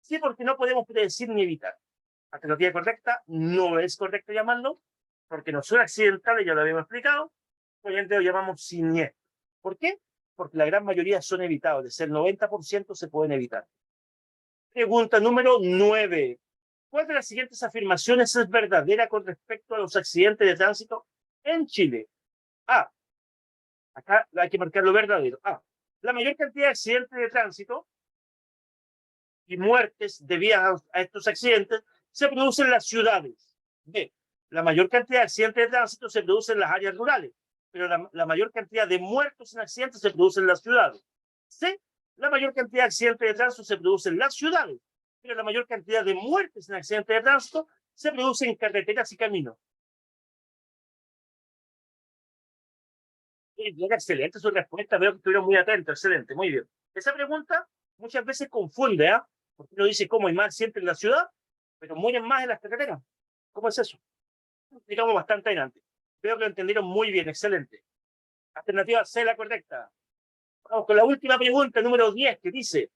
sí, porque no podemos predecir ni evitar. Alternativa correcta, no es correcto llamarlo, porque no son accidentales, ya lo habíamos explicado. Por ende, lo llamamos siniestro. ¿Por qué? Porque la gran mayoría son evitables. El 90% se pueden evitar. Pregunta número 9. ¿Cuál de las siguientes afirmaciones es verdadera con respecto a los accidentes de tránsito en Chile? A. Acá hay que marcar lo verdadero. A. La mayor cantidad de accidentes de tránsito y muertes debidas a estos accidentes se producen en las ciudades. B. La mayor cantidad de accidentes de tránsito se produce en las áreas rurales, pero la mayor cantidad de muertos en accidentes se produce en las ciudades. C. La mayor cantidad de accidentes de tránsito se produce en las ciudades, pero la mayor cantidad de muertes en accidentes de tránsito se produce en carreteras y caminos. Bien, excelente su respuesta, veo que estuvieron muy atentos, excelente, muy bien. Esa pregunta muchas veces confunde, ¿ah? Porque uno dice cómo hay más siempre en la ciudad, pero mueren más en las carreteras. ¿Cómo es eso? Digamos bastante adelante. Veo que lo entendieron muy bien, excelente. Alternativa C, la correcta. Vamos con la última pregunta, número 10, que dice,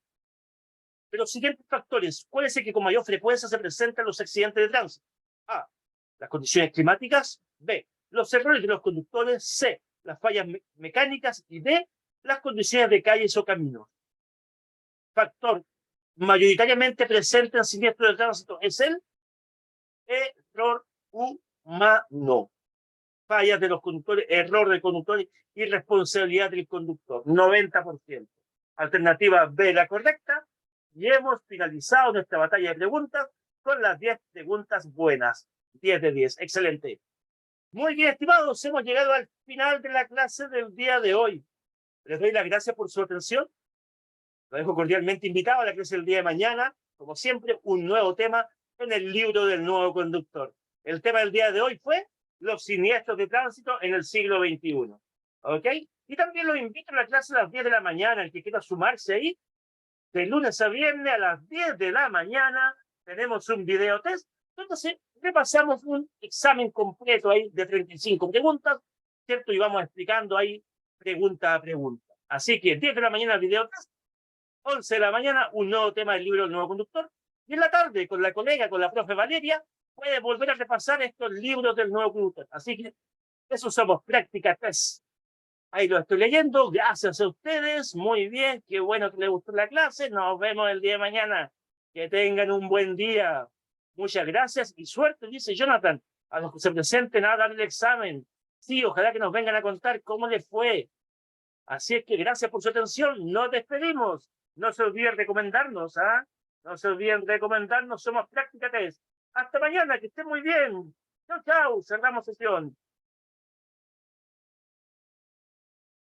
de los siguientes factores, ¿cuál es el que con mayor frecuencia se presentan los accidentes de tránsito? A, las condiciones climáticas. B, los errores de los conductores. C, las fallas mecánicas. Y D, las condiciones de calles o caminos. Factor mayoritariamente presente en siniestros de tránsito es el error humano. Fallas de los conductores, error del conductor y responsabilidad del conductor. 90%. Alternativa B, la correcta. Y hemos finalizado nuestra batalla de preguntas con las 10 preguntas buenas. 10 de 10. Excelente. Muy bien, estimados. Hemos llegado al final de la clase del día de hoy. Les doy las gracias por su atención. Lo dejo cordialmente invitado a la clase del día de mañana. Como siempre, un nuevo tema en el libro del nuevo conductor. El tema del día de hoy fue los siniestros de tránsito en el siglo XXI. ¿Ok? Y también los invito a la clase a las 10 de la mañana, el que quiera sumarse ahí, de lunes a viernes a las 10 de la mañana, tenemos un video test. Entonces, repasamos un examen completo ahí de 35 preguntas, ¿cierto? Y vamos explicando ahí pregunta a pregunta. Así que 10 de la mañana el video test, 11 de la mañana un nuevo tema del libro El Nuevo Conductor, y en la tarde con la colega, con la profe Valeria, puede volver a repasar estos libros del Nuevo Conductor. Así que eso somos Práctica Test. Ahí lo estoy leyendo, gracias a ustedes, muy bien, qué bueno que les gustó la clase, nos vemos el día de mañana, que tengan un buen día, muchas gracias y suerte, dice Jonathan, a los que se presenten a dar el examen, sí, ojalá que nos vengan a contar cómo les fue, así es que gracias por su atención, nos despedimos, no se olviden recomendarnos, ¿ah? No se olviden recomendarnos, somos Práctica Test, hasta mañana, que estén muy bien, chao, chao, cerramos sesión.